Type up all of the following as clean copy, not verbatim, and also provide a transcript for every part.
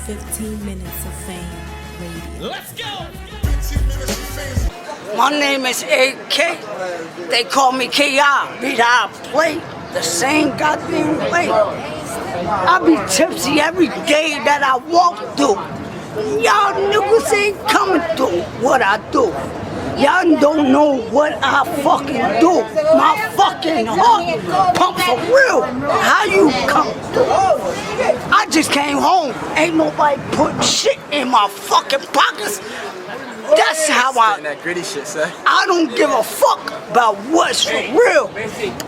15 minutes of fame radio. Let's go! My name is AK. They call me KI. Beat I play the same goddamn way. I be tipsy every day that I walk through. Y'all niggas ain't coming through what I do. Y'all don't know what I fucking do. My fucking heart pump for real. How you come through? I just came home. Ain't nobody put shit in my fucking pockets. That's how that gritty shit, sir. I don't give a fuck about what's for real.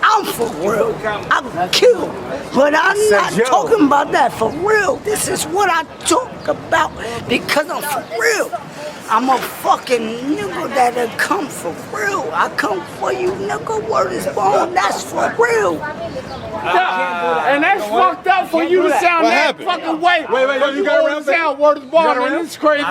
I'm for real. I kill. But I'm not talking about that for real. This is what I talk about because I'm for real. I'm a fucking nigga that'll come for real. I come for you, nigga. Word is born. That's for real. And that's fucked up for you to sound that fucking way. Wait, you got to sound word is born, and it's crazy.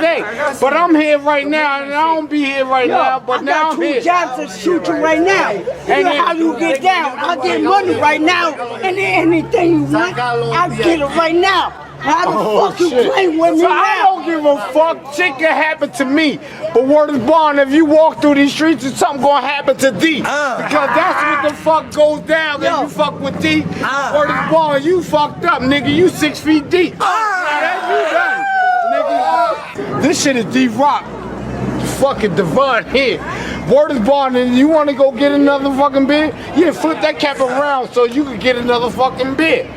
But I'm here right now, and I don't be here right now. But now I'm here. I got 2 jobs to shoot you right now. You know how you get down. I get money right now, and anything you want, I get it right now. How the fuck you playing with me now? I don't give a fuck. Shit can happen to me. But word is born, if you walk through these streets, it's something gonna happen to D. Because that's what the fuck goes down when you fuck with D. Word is born, you fucked up, nigga. You 6 feet deep. You done, nigga. This shit is D-Rock. Fucking Devon here. Word is born, and you wanna go get another fucking beer? Yeah, flip that cap around so you can get another fucking beer.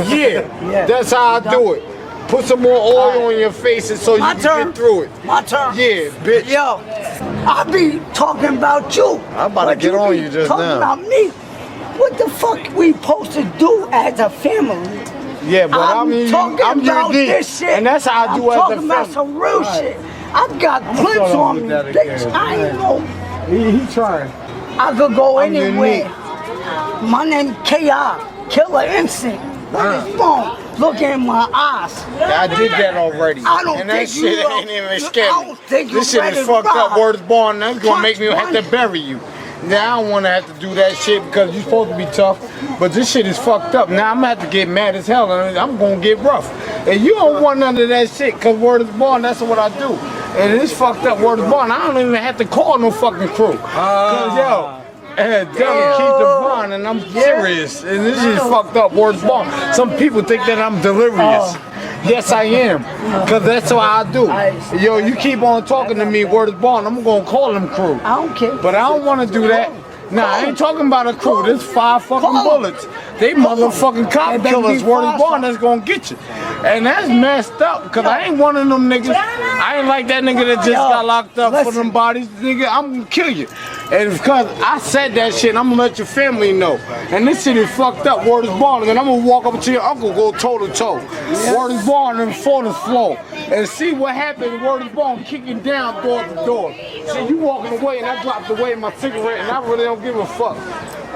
Yeah, that's how I do it. Put some more oil on your face so you can get through it. My turn. Yeah, bitch. Yo, I be talking about you. I'm about to get on you just talking now. about me. What the fuck we supposed to do as a family? Yeah, but I'm talking about your D, this shit. and that's how I do I'm as a talking about family. some real shit. I got clips on me, bitch. I ain't know. He trying. I could go anywhere. My name K.I. Killer Instinct. Look in my eyes. Yeah, I did that already. I don't and that think shit you ain't even scary. This shit is fucked up. Word is born. That's gonna make me have to bury you. Now I don't want to have to do that shit because you're supposed to be tough, but this shit is fucked up. Now I'm gonna have to get mad as hell and I'm gonna get rough. And you don't want none of that shit because word is born. That's what I do. And it's fucked up. Word is born. I don't even have to call no fucking crew. Cause yo. And keep the bond, and I'm serious. And this is fucked up. Word's born. Some people think that I'm delirious. Yes, I am. Because that's what I do. Yo, you keep on talking to me, word is born. I'm going to call them crew. I don't care. But I don't want to do that. Nah, I ain't talking about a crew. There's 5 fucking bullets. They motherfucking cop killers, word is born, that's gonna get you. And that's messed up, because I ain't one of them niggas. I ain't like that nigga that just got locked up for them bodies. Nigga, I'm gonna kill you. And because I said that shit, I'm gonna let your family know. And this shit is fucked up, word is born. And I'm gonna walk up to your uncle, go toe to toe. Word is born and fall to floor. And see what happened, word is born, kicking down door to door. See, you walking away and I dropped away my cigarette and I really don't give a fuck.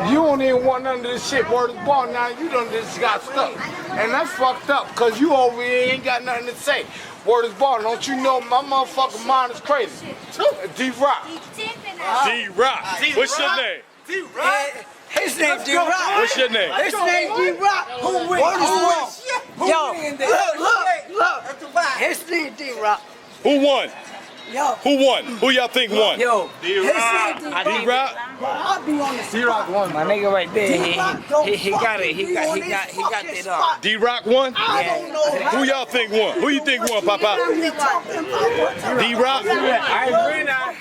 You don't even want none of this shit, word is born. Now you done just got stuck. And that's fucked up, cause you over here ain't got nothing to say. Word is born, don't you know my motherfucking mind is crazy. D-Rock. D-Rock. What's your name? D-Rock. His name D-Rock. What's your name? His name D-Rock. Who wins? Yo, look. His name D-Rock. Who won? Yo. Who won? Who y'all think won? Yo. D-Rock. D-Rock? I'll be on the D-Rock won. My nigga right there, he got it. He got it up. D-Rock won? I don't know. Who y'all think won? Who you think won, Papa? D-Rock?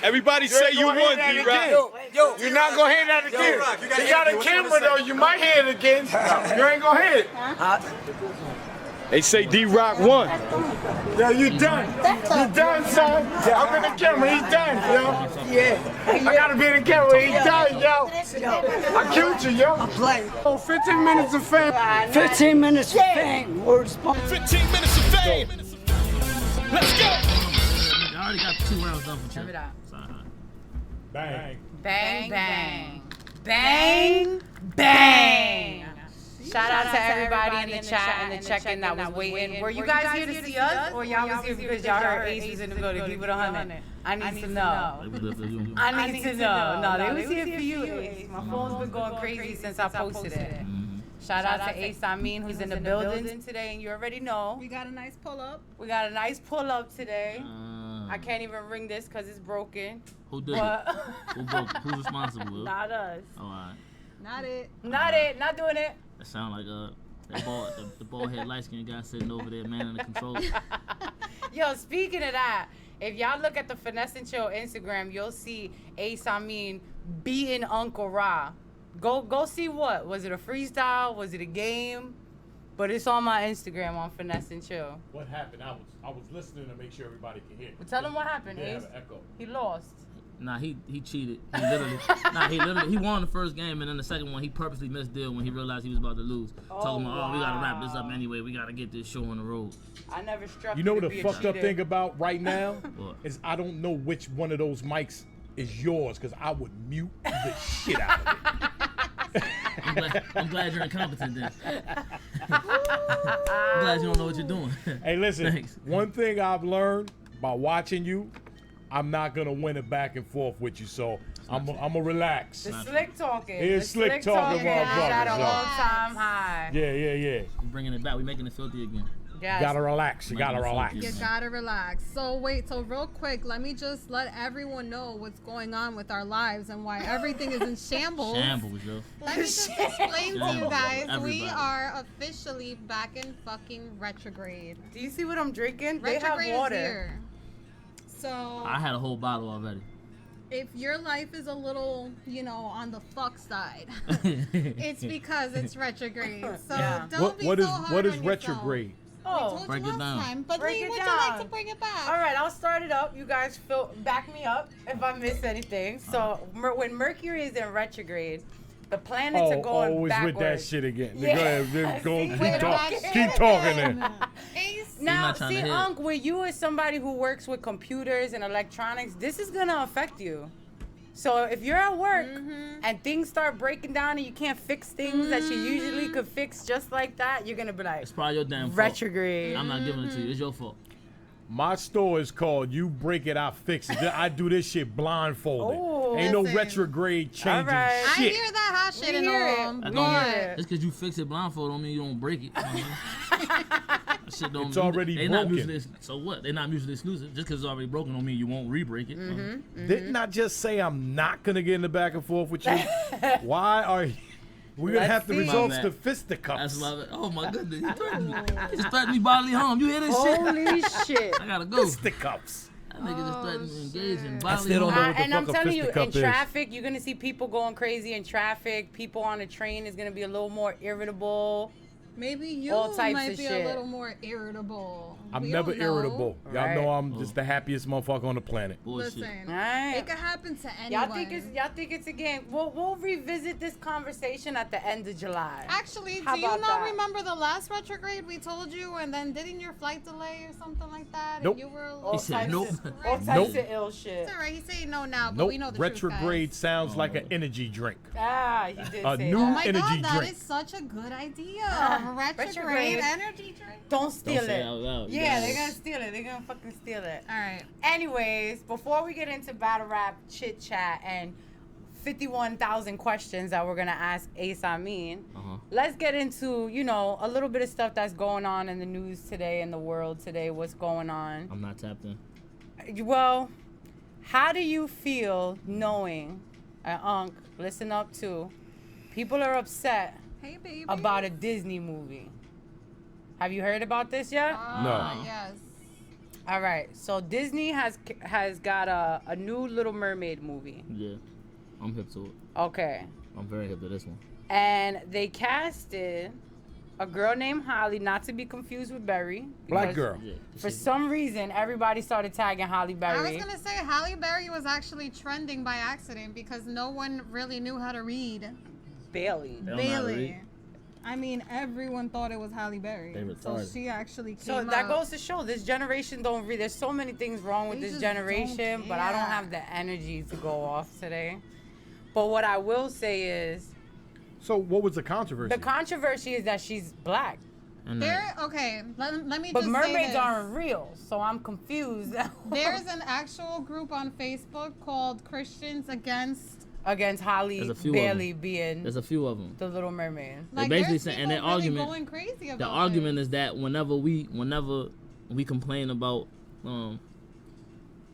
Everybody say you won, D-Rock. Yo, you're not gonna hear that again. You got a camera though, you might hear it again. You ain't gonna hear it. They say D-Rock won. Yo, you done. You done, son. I'm in the camera, he's done, yo. Yeah. I gotta be in the camera, he's done, yo. I killed you, yo. I'm playing. Oh, 15 minutes of fame. 15 minutes of fame. Words born. 15 minutes of fame. Let's go. I already got 2 rounds done for you. Bang. Bang, bang. Bang, bang. Shout out to everybody in the chat and the check-in that was waiting. Were you guys here to see us, or y'all was here because y'all heard Ace was in the building? Keep it 100. I need to know. I need to know. No, they was here for you, Ace. My phone's been going crazy since I posted it. Shout out to Ace Amin, who's in the building today, and you already know. We got a nice pull up. We got a nice pull up today. I can't even ring this because it's broken. Who did it? Who broke? Who's responsible? Not us. Oh, all right. Not it. Not it. Not doing it. That sound like the bald head light skinned guy sitting over there, man in the controller. Yo, speaking of that, if y'all look at the Finesse and Chill Instagram, you'll see Ace Amin beating Uncle Ra. Go see what? Was it a freestyle? Was it a game? But it's on my Instagram on Finesse and Chill. What happened? I was listening to make sure everybody could hear. Well, tell them what happened, Ace. Echo. He lost. Nah, he cheated. He won the first game, and then the second one he purposely missed deal when he realized he was about to lose. Talking about, we gotta wrap this up anyway. We gotta get this show on the road. I never struck. You know to what the be fucked a up cheater. thing about right now What? is I don't know which one of those mics is yours because I would mute the shit out of it. I'm glad you're incompetent then. I'm glad you don't know what you're doing. Hey, listen. Thanks. One thing I've learned by watching you, I'm not gonna win it back and forth with you, so I'm gonna relax. The slick talking. It's The slick talking, is motherfucker, at an so. all-time high. Yeah. We're bringing it back. We're making it filthy again. Yes. Gotta relax. You gotta relax. You gotta relax. So wait, so real quick, let me just let everyone know what's going on with our lives and why everything is in shambles. Shambles, yo. Let me just explain to you guys. Everybody. We are officially back in fucking retrograde. Do you see what I'm drinking? Retrograde they have water. is here. So I had a whole bottle already. if your life is a little, on the fuck side, it's because it's retrograde. So Yeah. don't be What so is hard what is on yourself. retrograde? I Oh, told Break you it last down. time, but Break Lee, it would you down. like to bring it back? all right, I'll start it up. You guys back me up if I miss anything. So when Mercury is in retrograde, the planets are going always backwards. with that shit again. Yeah. Go ahead, go, See? keep, With talk, that keep shit talking again. then. Ace, Now, not trying see, to hit. Unc, where you as somebody who works with computers and electronics, this is gonna affect you. So if you're at work and things start breaking down and you can't fix things that you usually could fix just like that, you're gonna be like, It's probably your damn fault. retrograde. I'm not giving it to you. It's your fault. My store is called You Break It, I Fix It. I do this shit blindfolded. Oh, Ain't no listen. retrograde changing right. I shit. hear that hot shit and hear it. all, That but Just because you fix it blindfold don't mean you don't break it. That shit don't It's already they not broken. mutually, so what? They're not mutually exclusive. Just because it's already broken don't mean you won't re-break it. Didn't I just say I'm not gonna get in the back and forth with you? Why are you? We're gonna have the see. results My to bad. fisticuffs. That's my, oh my goodness. He threatened me. He just threatened me bodily harm. You hear this shit? Holy shit. I gotta go. Fisticuffs. That nigga just threatened me to engage in I bodily still don't harm. know what the And I'm fuck a telling you, in fisticuff is. traffic, you're gonna see people going crazy in traffic. People on the train is gonna be a little more irritable. maybe you All types might of be shit. a little more irritable. I'm We never don't know. irritable. Y'all Right. know I'm just the happiest motherfucker on the planet. Bullshit. Listen, Right. it could happen to anyone. Y'all think it's a game? We'll revisit this conversation at the end of July. Actually, How do you about not that? remember the last retrograde we told you, and then didn't your flight delay or something like that? Nope. And you were a All little said types nope. of- all types Nope. of ill shit. It's all right. He's saying no now, but Nope. we know the Retrograde truth, sounds like an energy drink. Ah, he did A say new guys. Oh that. my energy God, that drink. is such a good idea. Retrograde. Retrograde energy drink. Don't steal Don't say it. it out loud. Yeah, they're gonna steal it. They're gonna fucking steal it. All right. Anyways, before we get into battle rap chit chat and 51,000 questions that we're gonna ask Ace Amin, let's get into a little bit of stuff that's going on in the news today, in the world today. What's going on? I'm not tapped in. Well, how do you feel knowing, Unc, listen up too, people are upset Hey, baby. about a Disney movie? Have you heard about this yet? No. Yes. All right, so Disney has got a new Little Mermaid movie. Yeah. I'm hip to it. Okay. I'm very hip to this one. And they casted a girl named Holly, not to be confused with Berry. Black because girl. Yeah. For some reason, everybody started tagging Holly I Berry. was gonna say Halle Berry was actually trending by accident because no one really knew how to read. Bailey. They don't know how to Bailey. read. I mean, everyone thought it was Halle Berry. They So retarded. she actually came So that up. goes to show this generation don't read. There's so many things wrong with They this just don't generation, but I don't care. have the energy to go off today. But what I will say is, So what was the controversy? the controversy is that she's black. And There, okay, let me But just say mermaids this. aren't real, so I'm confused. There's an actual group on Facebook called Christians Against against Holly There's a few Bailey being There's a few of them. the Little Mermaid. They basically saying, and their people really argument, going crazy the about argument is that whenever we complain about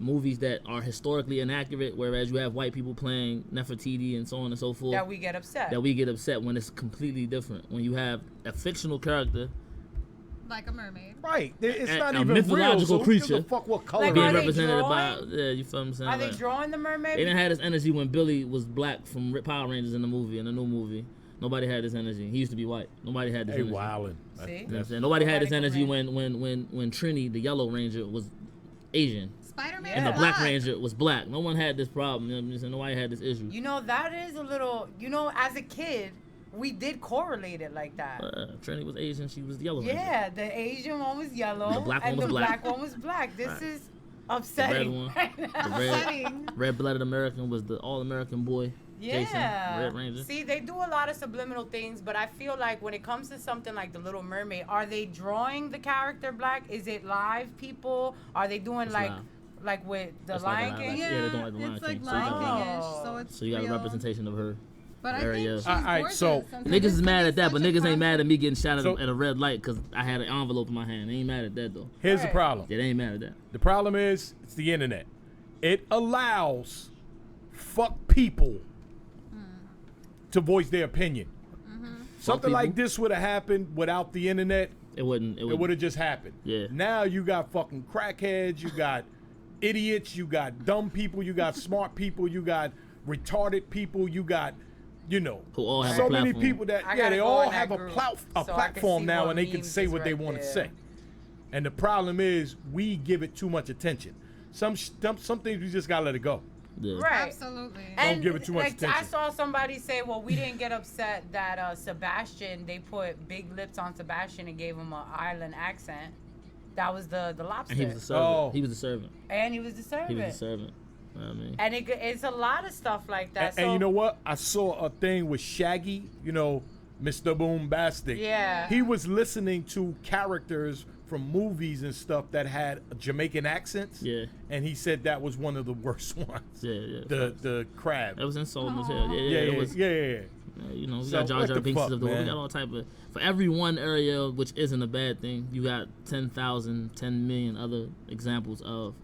movies that are historically inaccurate, whereas you have white people playing Nefertiti and so on and so forth, That we get upset. That we get upset when it's completely different. When you have a fictional character, like a mermaid. Right. It's a not even mythological real, so creature, who gives a fuck what color Like, being are they represented drawing? by, yeah, you feel what I'm saying? Are they Like, drawing the mermaid? they didn't have this energy when Billy was black from Power Rangers in the movie, in the new movie. Nobody had this energy. He used to be white. Nobody had this Hey, energy. wildin'. See? You know what I'm saying? Nobody had this Nobody energy could when Trini, the Yellow Ranger, was Asian. Spider-Man And the is Black Ranger was black. No one had this problem. You know what I'm saying? Nobody had this issue. You know, that is a little, as a kid, we did correlate it like that. Trini was Asian. She was the Yellow Ranger. Yeah, the Asian one was yellow, The black one and was the black. black one was black. This Right. is The red upsetting. one, right now. the red-blooded American was the all-American boy. Jason, Yeah. Red Ranger. See, they do a lot of subliminal things, but I feel like when it comes to something like The Little Mermaid, are they drawing the character black? Is it live people? Are they doing It's like live. like with the It's like Lion a King? live Yeah, Yeah, they're doing like the it's Lion like King. So you Lion got- King-ish, so it's So you got real. a representation of her. But I Very, think she's Alright, gorgeous. so- Sometimes Niggas is it mad can at be that, but such a niggas ain't mad at me getting shot So- at a red light because I had an envelope in my hand. They ain't mad at that though. Here's the Right. problem. Yeah, they ain't mad at that. The problem is, it's the internet. It allows fuck people to voice their opinion. Something like people? this would have happened without the internet. It wouldn't. It would have just happened. Yeah. Now you got fucking crackheads, you got idiots, you got dumb people, you got smart people, you got retarded people, you got, Who all have a so many platform. people that I yeah, gotta they go all in that have a group platform so I can see now, what and they can memes say is what they right want to there. say. And the problem is we give it too much attention. Some things we just gotta let it go. Yeah. Right. Absolutely. And give it too much like, I attention. saw somebody say, well, we didn't get upset that Sebastian, they put big lips on Sebastian and gave him an island accent. That was the lobster. And he was a servant. Oh. He was a servant. And he was the servant. He was a servant. You know what I mean? And it's a lot of stuff like that. And you know what? I saw a thing with Shaggy, Mr. Boombastic. Yeah. He was listening to characters from movies and stuff that had Jamaican accents. Yeah. And he said that was one of the worst ones. Yeah. The crab. That was insulting as hell. Yeah, Yeah, it was. yeah. We So got Jar what Jar the Binks fuck, of the world. We man? got all type of. For every one area, which isn't a bad thing, you got 10,000, 10 million other examples of,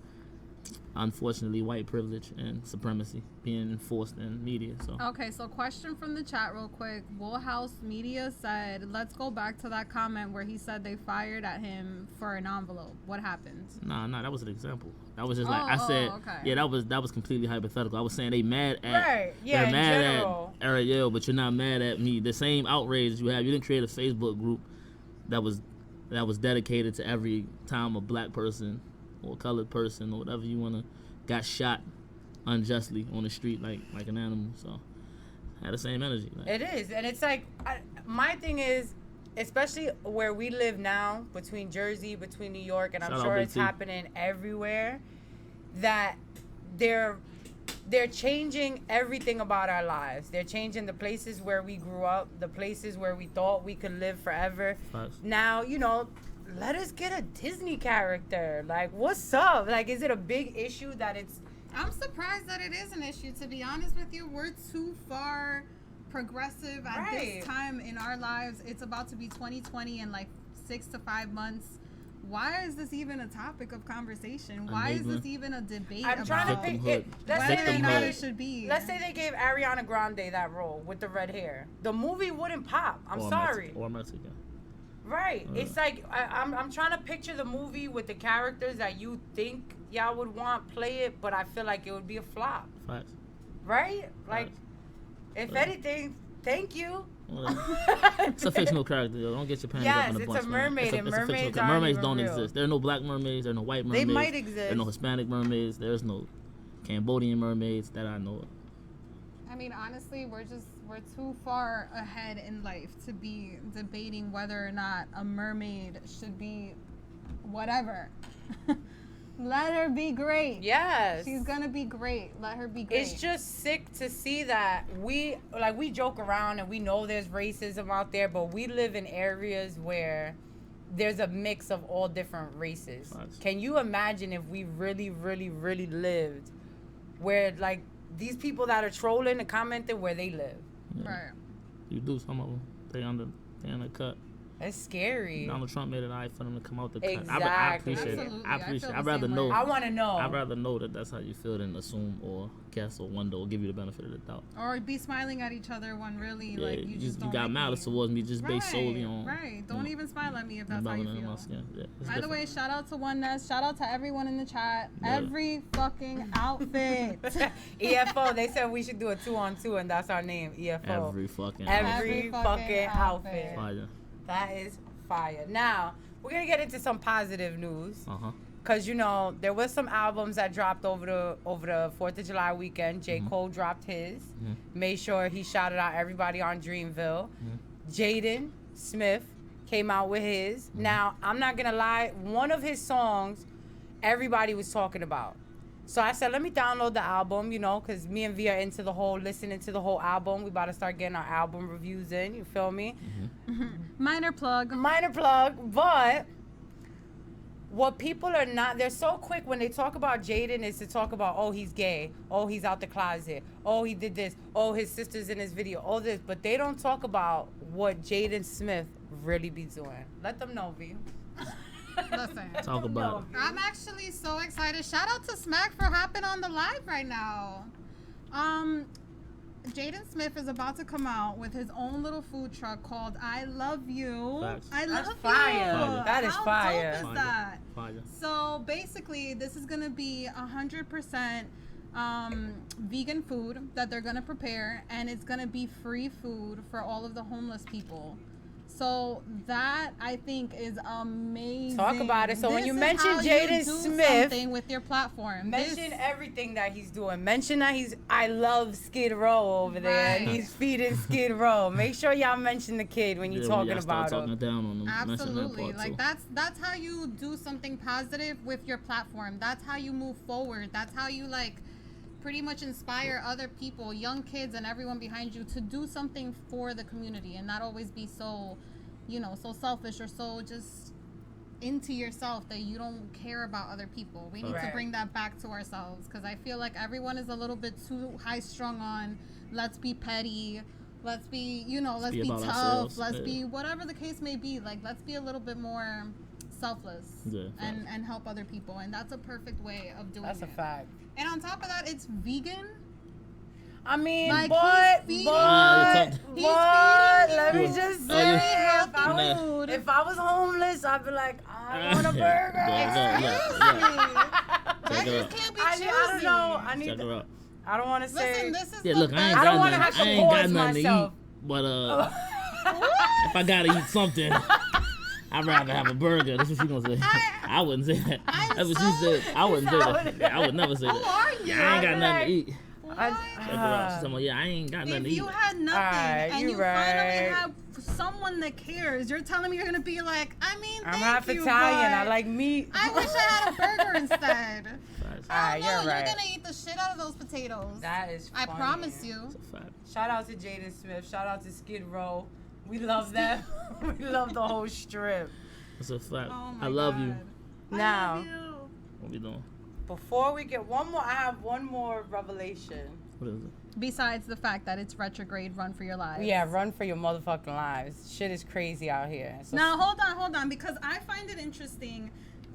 unfortunately, white privilege and supremacy being enforced in media. So Okay, so question from the chat real quick. Woolhouse Media said, let's go back to that comment where he said they fired at him for an envelope. What happened? nah, that was an example. That was just like Oh, I said. okay. Yeah, that was completely hypothetical. I was saying they mad at. Right, yeah, They're in mad general. at Ariel, but you're not mad at me. The same outrage you have. You didn't create a Facebook group that was dedicated to every time a black person or colored person or whatever you wanna got shot unjustly on the street like an animal. So had the same energy. Like, It is. And it's like, my thing is, especially where we live now, between Jersey, between New York, and I'm Shout out sure Big it's T. happening everywhere, that they're changing everything about our lives. They're changing the places where we grew up, the places where we thought we could live forever. Facts. Now, let us get a Disney character. Like, what's up? Like, is it a big issue that it's... I'm surprised that it is an issue, to be honest with you. We're too far progressive at Right. this time in our lives. It's about to be 2020 in like 6 to 5 months. Why is this even a topic of conversation? Why is this even a debate I'm about trying to pick it. Let's whether say or not they it should be? Let's say they gave Ariana Grande that role with the red hair. The movie wouldn't pop. I'm or sorry. Or Mexican. Right. It's like I'm trying to picture the movie with the characters that you think y'all would want play it, but I feel like it would be a flop. Facts. Right? Like, Facts. if anything, thank you. It's a fictional character, yo. Don't get your panties up in a Yes, bunch. it's a man. mermaid, It's a and fictional mermaids character. aren't Mermaids even don't real. exist. There are no black mermaids. There are no white mermaids. They might There are exist. no Hispanic mermaids. There's no Cambodian mermaids that I know of. I mean, honestly, we're too far ahead in life to be debating whether or not a mermaid should be whatever. Let her be great. Yes. She's gonna be great. Let her be great. It's just sick to see that we joke around and we know there's racism out there, but we live in areas where there's a mix of all different races. Nice. Can you imagine if we really, really, really lived where like these people that are trolling and commenting where they live. Yeah. Right. You do some of them. They under cut. That's scary. Donald Trump made it alright for them to come out the cut. Exactly. I appreciate it. Absolutely. I I appreciate feel it. the I'd rather same know. way. I want to know. I'd rather know that that's how you feel than assume or guess or wonder or give you the benefit of the doubt. Or be smiling at each other when really Yeah, like you just don't got like malice me. towards me just based solely on. Right. Don't even smile at me if that's how you melanin in feel. my skin. Yeah, it's By the way, different. shout out to Oneness. Shout out to everyone in the chat. Yeah. Every fucking outfit. EFO. They said we should do a 2-on-2, and that's our name. EFO. Every fucking Every outfit. fucking outfit. fire. That is fire. Now we're gonna get into some positive news. Cause you know there was some albums that dropped over the 4th of July weekend. J. Cole dropped his. Made sure he shouted out everybody on Dreamville. Jaden Smith came out with his. Now I'm not gonna lie, one of his songs everybody was talking about. So I said, let me download the album, you know, cause me and V are into the whole listening to the whole album. We about to start getting our album reviews in. You feel me? Minor plug. Minor plug, but what people are not, they're so quick when they talk about Jaden is to talk about, oh, he's gay, oh, he's out the closet, oh, he did this, oh, his sister's in his video, all this, but they don't talk about what Jaden Smith really be doing. Let them know, V. Listen. Talk about it. I'm actually so excited. Shout out to Smack for hopping on the live right now. Jaden Smith is about to come out with his own little food truck called I Love You. Facts. I That's love fire. you. That is How fire. dope is that? Fire. So basically, this is gonna be 100% vegan food that they're gonna prepare, and it's gonna be free food for all of the homeless people. So that I think is amazing. Talk about it. So when This you is mention how you Jaden do Smith, something with your platform. mention everything that he's doing. Mention that I love Skid Row over there, and Right. he's feeding Skid Row. Make sure y'all mention the kid when you're Yeah, talking y'all start about talking him. down on them. Mention that Absolutely. part, Like too. that's how you do something positive with your platform. That's how you move forward. That's how you like pretty much inspire other people, young kids and everyone behind you to do something for the community and not always be so, you know, so selfish or so just into yourself that you don't care about other people. We need to Right. bring that back to ourselves because I feel like everyone is a little bit too high strung on let's be petty, let's be, you know, let's be be about tough, ourselves. let's Yeah. be whatever the case may be. Like let's be a little bit more selfless Yeah, and help other people, and that's a perfect way of doing That's a it. fact. And on top of that, it's vegan. I mean, Like, but he's feeding- let He's me feeding just Oh, say, yeah. if I was, food. if I was homeless, I'd be like, I want a burger. Check her out. Can't be I don't know. I Check need. her out. I don't want to say. Listen, this is Yeah, the look, I ain't best. I don't got wanna nothing. have to I ain't got pause nothing myself. to eat, but if I gotta eat something, I'd rather have a burger. That's what she gonna say. I wouldn't say that. That's what she said. I wouldn't say that. Yeah, I would never say that. are you? Yeah, I ain't got nothing to eat. What? Check her out. She's talking about, yeah, I ain't got nothing If to eat. you had nothing Alright, and you you right. finally have someone that cares, you're telling me you're gonna be like, I mean, I'm thank half you, Italian. but I like meat. I wish I had a burger instead. Facts. I Alright, don't know. you're right. You're gonna eat the shit out of those potatoes. That is. I funny. promise you. It's a fact. Shout out to Jaden Smith. Shout out to Skid Row. We love them. We love the whole strip. It's a fact. Oh my I love you. God. I Now, love you. What we doing? before we get one more, I have one more revelation. What is it? Besides the fact that it's retrograde, run for your lives. Yeah, run for your motherfucking lives. Shit is crazy out here. So Now hold on, because I find it interesting.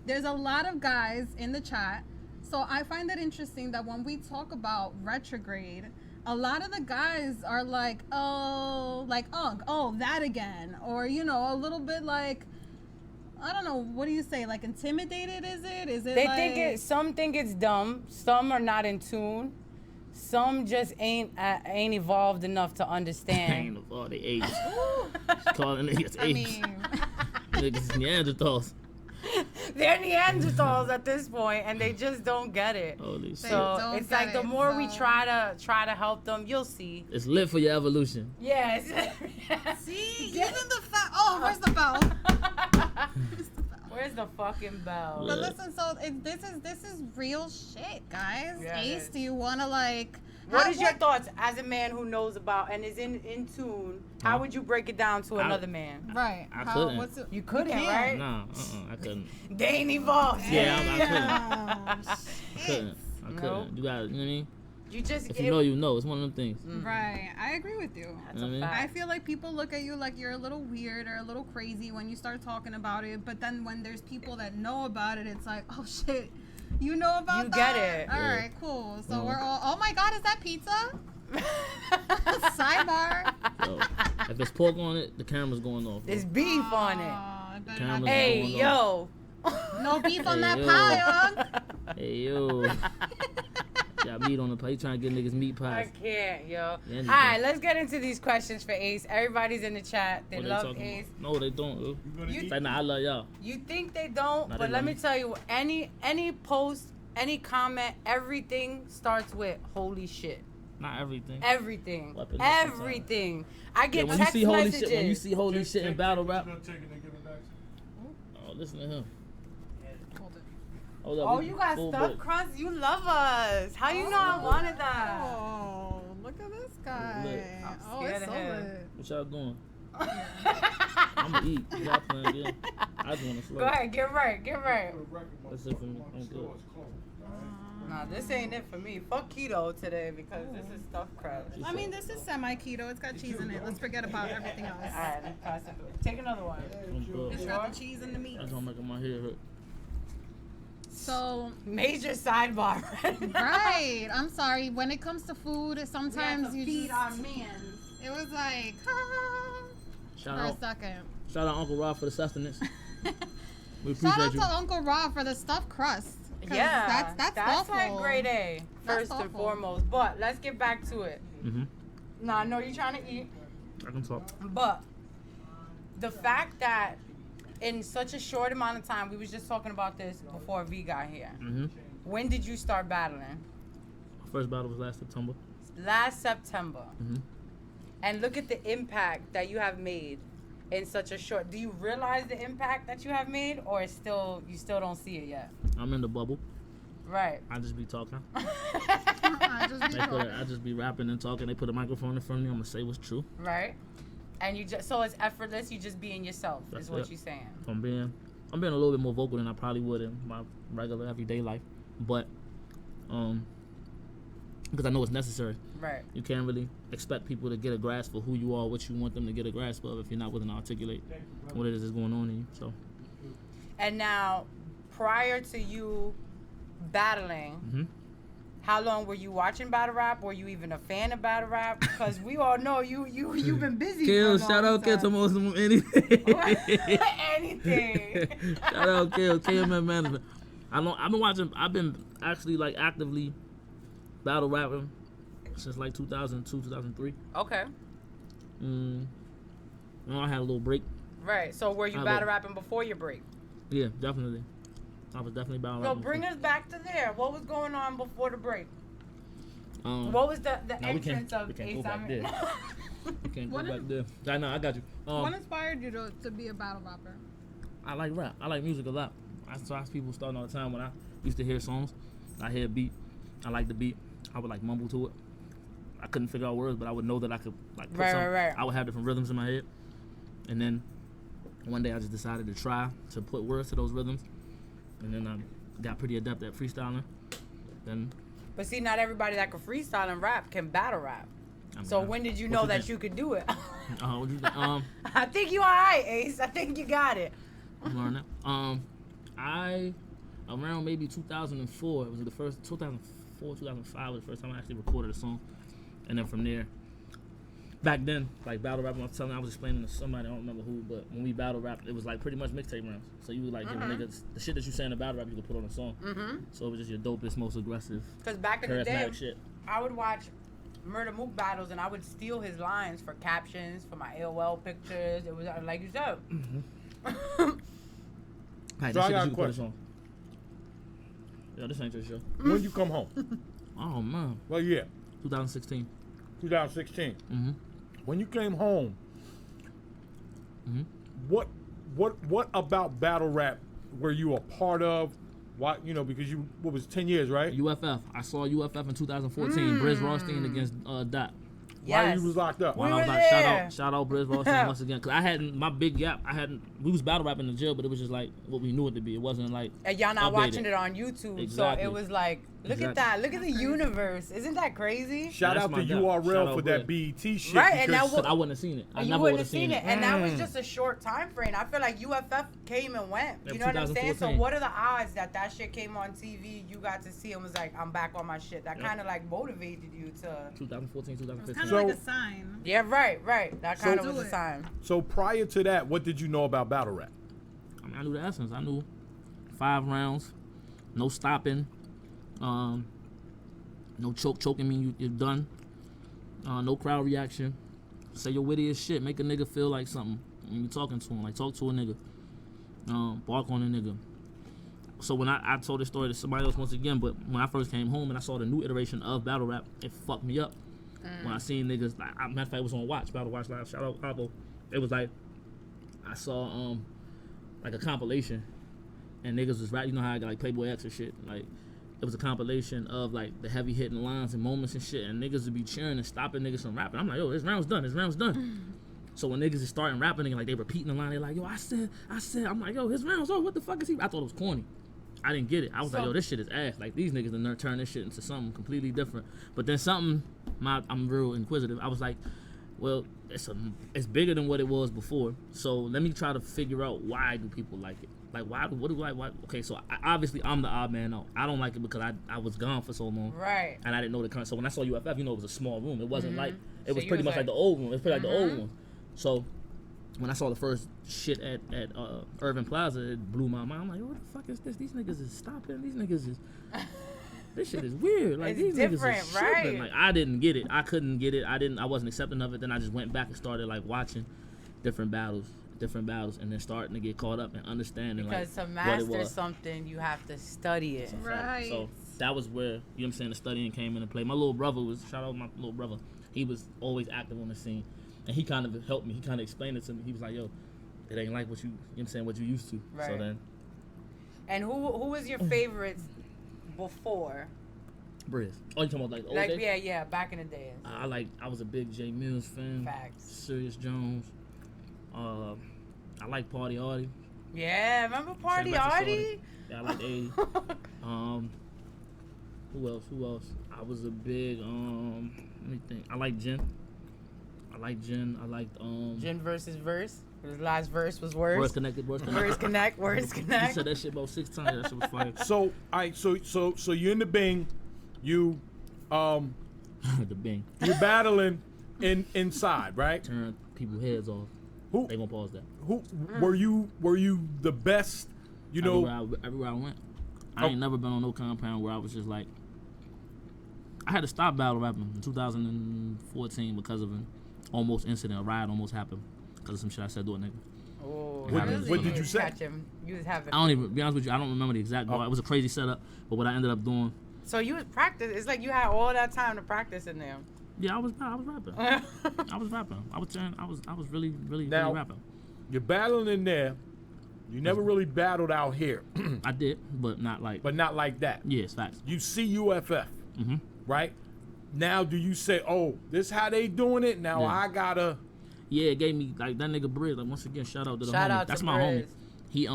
There's a lot of guys in the chat, so I find it interesting that when we talk about retrograde, a lot of the guys are like, oh, that again, or you know, a little bit like, I don't know, what do you say? Like intimidated? Is it? Is it? they like, think it. Some think it's dumb. Some are not in tune. Some just ain't evolved enough to I ain't understand. know all they age. Calling niggas I age. mean, Niggas Neanderthals. They're Neanderthals at this point, and they just don't get it. Holy They shit. So don't it's get like the it, more we so- try to help them, you'll see. It's lit for your evolution. Yes. see, even the fact. Oh, where's the bell? Where's the fucking bell? But listen, so this is real shit, guys. Yeah, it Ace, is. do you want to like? What is your thoughts as a man who knows about and is in tune? How would you break it down to another man? Right. I couldn't. What's it? You couldn't, can't. right? Nah, I couldn't. They ain't evolved. Yeah, I couldn't. Oh, I couldn't. I couldn't. Nope. You got, you know what I mean? You just If you know, you know. It's one of them things. Right. I agree with you. That's a I mean? fact. I feel like people look at you like you're a little weird or a little crazy when you start talking about it. But then when there's people that know about it, it's like, oh shit, you know about You that? get it. All Yeah. right, cool. So Yeah. we're all, oh my God, is that pizza? Sidebar. Yo, if it's pork on it, the camera's going off. Bro. There's beef on it. Aw, better Cameras not- Hey, going yo. No beef on Hey, that yo. pie, Hey, yo. Got meat on the plate. You trying to get niggas meat I pies. can't, yo. Yeah, All right, let's get into these questions for Ace. Everybody's in the chat. They What love talking Ace. about? No, they don't. Yo. You, It's like, nah, I love y'all. you think they don't, Nah, but they let love me me. tell you, any post, any comment, everything starts with holy shit. Not everything. Everything. Weapons Everything. I Yeah, get when you text see holy messages. shit, when you see holy shit in battle rap. Oh, listen to him. Hold it. Hold up, Oh, we you got full stuff break. crust? You love us. How you know I wanted that? Oh, look at this guy. lit. I'm Oh, scared it's of so him. lit. What y'all doing? I'ma eat. Y'all playing again. I just wanna slow. Go ahead, get right, get right. That's it for me. I'm good. Nah, this ain't it for me. Fuck keto today because this is stuffed crust. I mean, this is semi-keto. It's got cheese in it. Let's forget about everything else. All right, let's pass it through. Take another one. I'm good. It's got the cheese and the meat. That's gonna make my head hurt. So, Major sidebar. right. I'm sorry. When it comes to food, sometimes you feed just, our man. it was like, Shout for a out, second. shout out Uncle Rob for the sustenance. We Shout appreciate out you. to Uncle Rob for the stuffed crust. 'Cause Yeah, that's like awful. grade A That's first and awful. foremost. But let's get back to it. Mhm. Nah, I know you're trying to eat, I can talk. but the fact that in such a short amount of time, we was just talking about this before V got here. Mhm. When did you start battling? First battle was last September. Last September. Mhm. And look at the impact that you have made in such a short. Do you realize the impact that you have made, or it's still you still don't see it yet? I'm in the bubble. Right. I just be talking. I just be I just be rapping and talking. They put a microphone in front of me. I'm gonna say what's true. Right. And you just so it's effortless. You just being yourself That's is what it. you're saying. If I'm being a little bit more vocal than I probably would in my regular everyday life, but because I know it's necessary. Right. You can't really expect people to get a grasp of who you are, what you want them to get a grasp of, if you're not willing to articulate what it is that's going on in you. So. And now, prior to you battling, Mhm. how long were you watching battle rap? Were you even a fan of battle rap? Because we all know you've been busy. Kill, for a shout long out Kill time. to most of them, anything. Anything. Shout out Kill, KMM Management. I've been actually like actively battle rapping since like 2002, 2003. Okay. I had a little break. Right. So were you I battle will. rapping before your break? Yeah, definitely. I was definitely battle So rapping. bring us back to there. What was going on before the break? Um, What was the no, we entrance can't of go Ace back Amin? there. We can't go What back there. I know, I got you. What inspired you to be a battle rapper? I like rap. I like music a lot. I saw people starting all the time when I used to hear songs. I hear a beat. I like the beat. I would like mumble to it. I couldn't figure out words, but I would know that I could like put Right. I would have different rhythms in my head. And then one day I just decided to try to put words to those rhythms. And then I got pretty adept at freestyling. Then But see, not everybody that can freestyle and rap can battle rap. I mean, So when did you know that think? you could do it? What you think? I think you all right, Ace. I think you got it. I'm learning. I around maybe 2004. It was the first 2004, 2005 was the first time I actually recorded a song, and then from there. Back then, like battle rap, I was explaining to somebody, I don't remember who, but when we battle rap, it was like pretty much mixtape rounds. So you would like give niggas the shit that you say in the battle rap, you could put on a song. So it was just your dopest, most aggressive, Because back in the day, charismatic shit. I would watch Murder Mook battles and I would steal his lines for captions, for my AOL pictures. It was like you said. Like, So that I shit got that a you could put question. on. Yo, this ain't your show. When you come home? Oh man, Well, yeah, 2016. 2016. Mm-hmm. When you came home, Mhm. what about battle rap were you a part of? Why, because you, what was it, 10 years, right? UFF. I saw UFF in 2014. Briz Rothstein against Dot. Why Yes. you was locked up? While I were was like, there. shout out Briz Rothstein once again. Cause I hadn't, my big gap, we was battle rapping in jail, but it was just like what we knew it to be. It wasn't like And y'all not updated. watching it on YouTube, Exactly. so it was like Look at that. Look at the universe. Isn't that crazy? Shout That's out to my guy. URL Shout out for that Red. BET shit. Right, and because- that I wouldn't have seen it. I You never wouldn't would have seen it. And that was just a short time frame. I feel like UFF came and went. Yeah, You know what I'm saying? So 2014. what are the odds that that shit came on TV, you got to see and was like, I'm back on my shit. That kind of like motivated you to... 2014, It's 2015. kind of So- like a sign. Yeah, right. That kind of So- was a sign. So prior to that, what did you know about battle rap? I mean, I knew the essence. I knew 5 rounds, no stopping, no choking me, you're done. No crowd reaction. Say your wittiest shit, make a nigga feel like something when you talking to him. Like talk to a nigga, bark on a nigga. So when I told this story to somebody else once again, but when I first came home and I saw the new iteration of battle rap, it fucked me up. When I seen niggas, like, matter of fact, it was on Watch, Battle Watch Live, shout out Abo. It was like, I saw like a compilation, and niggas was rapping, you know how I got like Playboy X and shit, like, it was a compilation of like the heavy hitting lines and moments and shit, and niggas would be cheering and stopping niggas from rapping. I'm like, yo, this round's done. So when niggas is starting rapping and like they repeating the line, they like, yo, I said, I'm like, yo, his round's over, what the fuck is he? I thought it was corny. I didn't get it. I was like, yo, this shit is ass. Like these niggas done turn this shit into something completely different. But then I'm real inquisitive. I was like, well, it's bigger than what it was before. So let me try to figure out why do people like it. Like why? Okay, so obviously I'm the odd man out. I don't like it because I was gone for so long. Right. And I didn't know the current. So when I saw UFF, you know, it was a small room. It wasn't like it So was you pretty was much like like- the old one. It was pretty like the old one. So when I saw the first shit at Irving Plaza, it blew my mind. I'm like, what the fuck is this? These niggas is stopping. These niggas is. This shit is weird. Like It's these niggas different, is tripping. right? Like I didn't get it. I couldn't get it. I wasn't accepting of it. Then I just went back and started like watching different battles, and then starting to get caught up and understanding Because to like master what it was. something, you have to study it. Right. So that was where, you know what I'm saying, the studying came into play. My little brother shout out my little brother. He was always active on the scene. And he kind of helped me. He kind of explained it to me. He was like, yo, it ain't like what you know what I'm saying, what you used to. So Right. then, And who was your favorites before? Briz. Oh, you talking about like the old Like, days? yeah, back in the days. I was a big J Mills fan. Facts. Serious Jones. I like Party Artie. Yeah, remember Party Retrograde. Artie? Yeah, I like 80. Who else? I was a big, let me think. I like Jen. I liked Jen versus Verse. His last verse was worse. Words Connected. Words Connect. Words You Connect. said that shit about 6 times. That shit was fire. So so you're in the Bing, you The Bing. you're battling inside, right? Turn people's heads off. Who They gonna pause that. who were you the best? You know, Everywhere I went. I ain't never been on no compound where I was just like, I had to stop battle rapping in 2014 because of an almost incident. A riot almost happened because of some shit I said to a nigga. Oh, What did you say? Catch him. You was having. I don't even, be honest with you, I don't remember the exact bar. It was a crazy setup, but what I ended up doing, So you was practice. It's like you had all that time to practice in there. yeah, I was rapping. I was really Now- rapping. you're battling in there. You never really battled out here, I did, but not like, but not like that. yeah, it's facts. You see UFF, right? Now, do you say, "Oh, this how they doing it"? Now Yeah. I gotta. Yeah, it gave me like that nigga Briz. Like once again, shout out to the Shout homie. out to That's my homie. Briz. He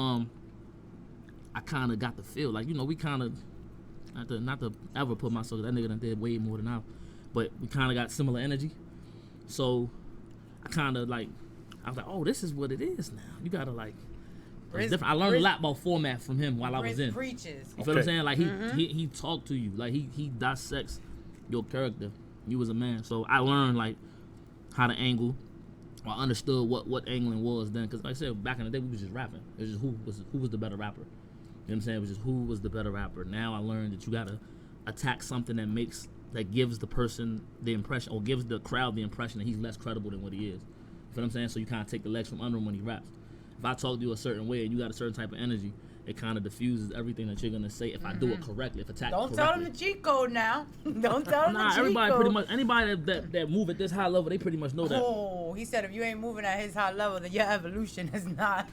I kind of got the feel like, you know, we kind of not to ever put myself, that nigga done did way more than I, but we kind of got similar energy. So I kind of like, I was like, oh, this is what it is now. You gotta like. It's Briz- different. I learned a Briz- lot about format from him while I was in. Preaches. You feel what I'm saying? Like he talked to you. Like he dissects your character. You was a man. So I learned like how to angle. I understood what angling was then. Cause like I said, back in the day we was just rapping. It was just who was the better rapper. You know what I'm saying? It was just who was the better rapper. Now I learned that you gotta attack something that gives the person the impression, or gives the crowd the impression that he's less credible than what he is. You feel what I'm saying? So you kind of take the legs from under him when he raps. If I talk to you a certain way and you got a certain type of energy, it kind of diffuses everything that you're gonna say if I do it correctly, if attacked Don't correctly. tell them the cheat code now. Don't tell them the Nah, cheat everybody code. pretty much, anybody that move at this high level, they pretty much know that. Oh, he said if you ain't moving at his high level, then your evolution is not.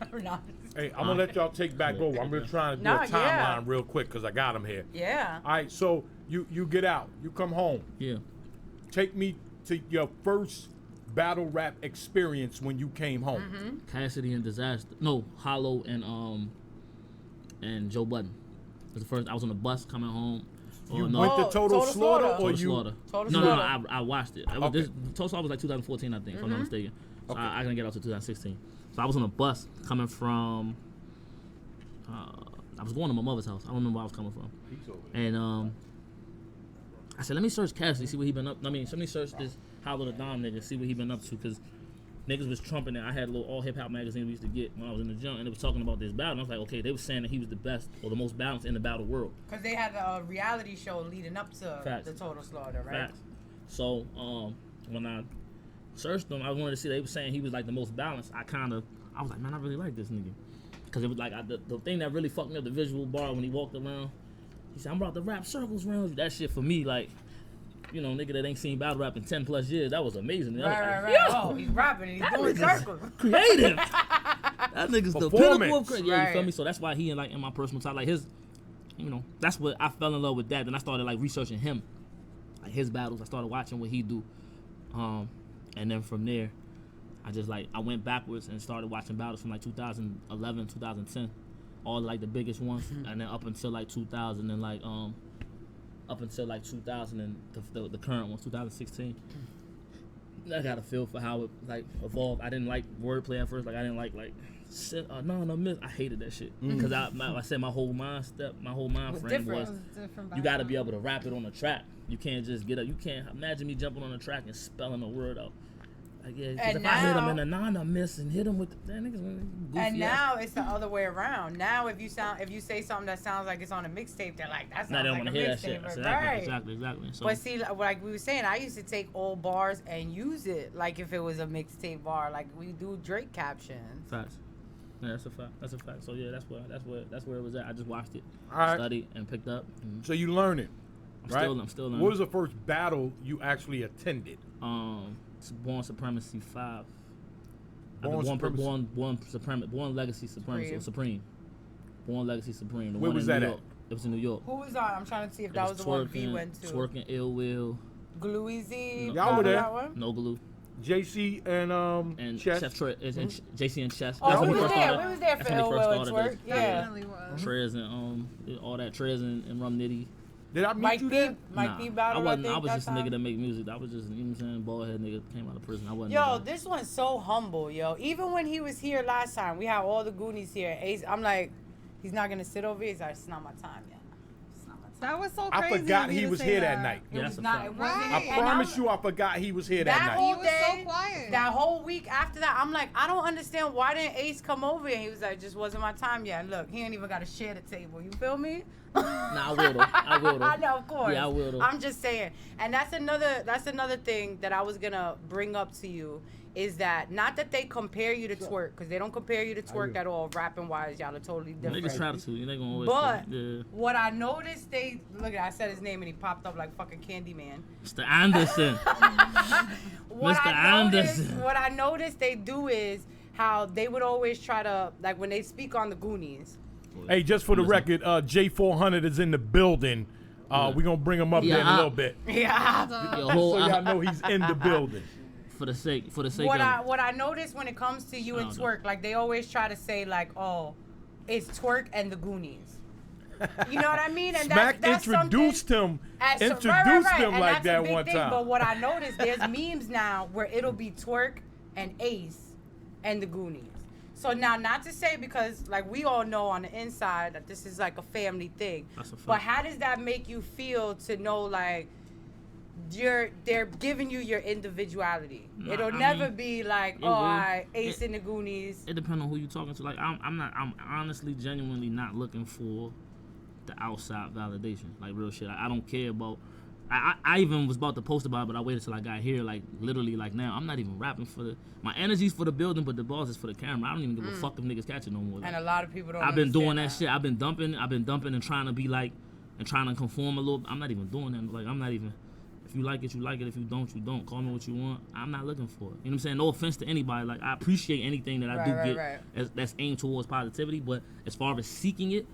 Hey, I'm gonna let y'all take back over. I'm just trying to do Nah, a timeline yeah. real quick because I got him here. Yeah. All right, so you get out, you come home. Yeah. Take me to your first battle rap experience when you came home. Cassidy and Disaster. No, Hollow and Joe Budden. It was the first. I was on the bus coming home You no. went to Total Slaughter or Total you? Slaughter. Total No, Slaughter. I watched it. Okay. Total Slaughter was like 2014, I think, if I'm not mistaken. So Okay. I didn't get out to 2016. So I was on a bus coming from. I was going to my mother's house. I don't remember where I was coming from. And I said, let me search Cassidy, see what he been up. I mean, let me search this Hollow the Dom nigga, see what he been up to, because niggas was trumping it. I had a little all hip hop magazine we used to get when I was in the junk, and it was talking about this battle. And I was like, okay, they were saying that he was the best or the most balanced in the battle world. Because they had a reality show leading up to Facts. the Total Slaughter, right? Facts. So when I searched him, I wanted to see they were saying he was like the most balanced. I was like, man, I really like this nigga. Because it was like, the thing that really fucked me up, the visual bar when he walked around, he said, I'm about to rap circles around you. That shit for me, like, you know, nigga that ain't seen battle rap in 10 plus years, that was amazing. Right. Oh, he's rapping and he's doing circles. Creative. That nigga's the pinnacle of creative. Yeah, you feel me? So that's why he in my personal time, like his, you know, that's what I fell in love with that. Then I started like researching him, like his battles. I started watching what he do, and then from there, I went backwards and started watching battles from like 2011, 2010, all like the biggest ones, and then up until like 2000 and like up until like 2000 and the current ones, 2016. I got a feel for how it like evolved. I didn't like wordplay at first. Like I didn't like no miss. I hated that shit because I said my whole mind frame was you got to be able to rap it on the track. You can't just get up. You can't imagine me jumping on the track and spelling a word out. Like, yeah, because if I hit him in a nana miss and hit him with the niggas goofy and now it's the other way around. Now if you say something that sounds like it's on a mixtape, they're like, that sounds like a mixtape. Right. Exactly. So, but see, like we were saying, I used to take old bars and use it like if it was a mixtape bar, like we do Drake captions. Facts. Yeah, that's a fact. So yeah, that's where it was at. I just watched it, right. Studied, and picked up. And so you learn it, right? I'm still learning. What was the first battle you actually attended? Born Supremacy 5. Born Legacy Supremacy Supreme. Born Legacy Supreme. Where was that at? It was in New York. Who was on? I'm trying to see if that was the one V went to. Twerking, Ill Will. Gluey Z. Y'all were there. No Glue. JC and Chess. Chef JC and Chess. Oh, we was there. We was there for Ill Will and Twerk. Yeah. Definitely was. Trez and all that Trez and Rum Nitty. Did I meet you there? Mike B battle. I was just a nigga that make music. I was just, you know what I'm saying, bald head nigga came out of prison. I wasn't. Yo, this one's so humble, yo. Even when he was here last time, we had all the Goonies here. Ace, I'm like, he's not gonna sit over here. He's like, it's not my time yet. That was so crazy. I forgot he was here that night. It was not. It wasn't. I promise you, I forgot he was here that night. Whole He was day, so quiet. That whole week after that, I'm like, I don't understand why didn't Ace come over here. He was like, just wasn't my time yet. And look, he ain't even got to share the table. You feel me? Nah, I will though. I know, of course. Yeah, I will though. I'm just saying, and that's another thing that I was gonna bring up to you is that not that they compare you to Twerk, because they don't compare you to Twerk at all. Rapping wise, y'all are totally different. Niggas try to, they gonna always. But what I noticed, I said his name and he popped up like fucking Candyman. Mr. Anderson. Mr. Anderson. What I noticed they do is how they would always try to, like when they speak on the Goonies. Hey, just for the record, J400 is in the building. We're going to bring him up there in a little bit. Yeah. So y'all know he's in the building. For the sake what I noticed when it comes to you and Twerk, like they always try to say like, oh, it's Twerk and the Goonies. You know what I mean? And Smack that's introduced him right. like that one time. But what I noticed, there's memes now where it'll be Twerk and Ace and the Goonies. So now, not to say, because like we all know on the inside that this is like a family thing. That's a fact. But how does that make you feel to know like they're giving you your individuality? It'll never be like, Ace and the Goonies. It depends on who you're talking to. Like I'm honestly, genuinely not looking for the outside validation. Like real shit. I don't care about. I even was about to post about it, but I waited till I got here. Like literally, like now, I'm not even rapping for my energy's for the building, but the balls is for the camera. I don't even give a fuck if niggas catch it no more. Like, and a lot of people don't. I've been doing that shit. I've been dumping and trying to be like, and trying to conform a little. I'm not even doing that. Like I'm not even. If you like it, you like it. If you don't, you don't. Call me what you want. I'm not looking for it. You know what I'm saying? No offense to anybody. Like I appreciate anything that I do get that's aimed towards positivity. But as far as seeking it,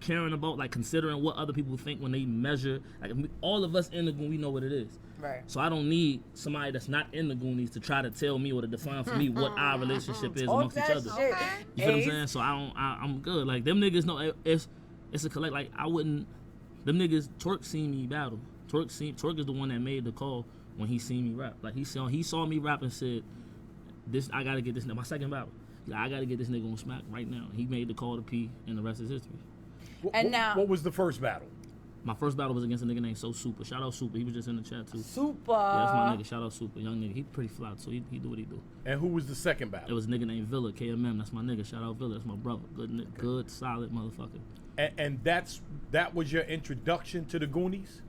caring about, like considering what other people think when they measure, like all of us in the Goonies, we know what it is. Right. So I don't need somebody that's not in the Goonies to try to tell me or to define for me what our relationship is amongst each other. Okay. You feel what I'm saying? So I'm good. Like them niggas know it's a collect. Like I wouldn't Them niggas, Twerk seen me battle. Twerk is the one that made the call when he seen me rap. Like he saw me rap and said, "This I gotta get this nigga." My second battle, I gotta get this nigga on smack right now. He made the call to P, and the rest is history. What was the first battle? My first battle was against a nigga named So Super. Shout out Super. He was just in the chat too. Super. Yeah, that's my nigga. Shout out Super. Young nigga. He pretty fly, so he do what he do. And who was the second battle? It was a nigga named Villa, KMM. That's my nigga. Shout out Villa. That's my brother. Good, solid motherfucker. And that was your introduction to the Goonies?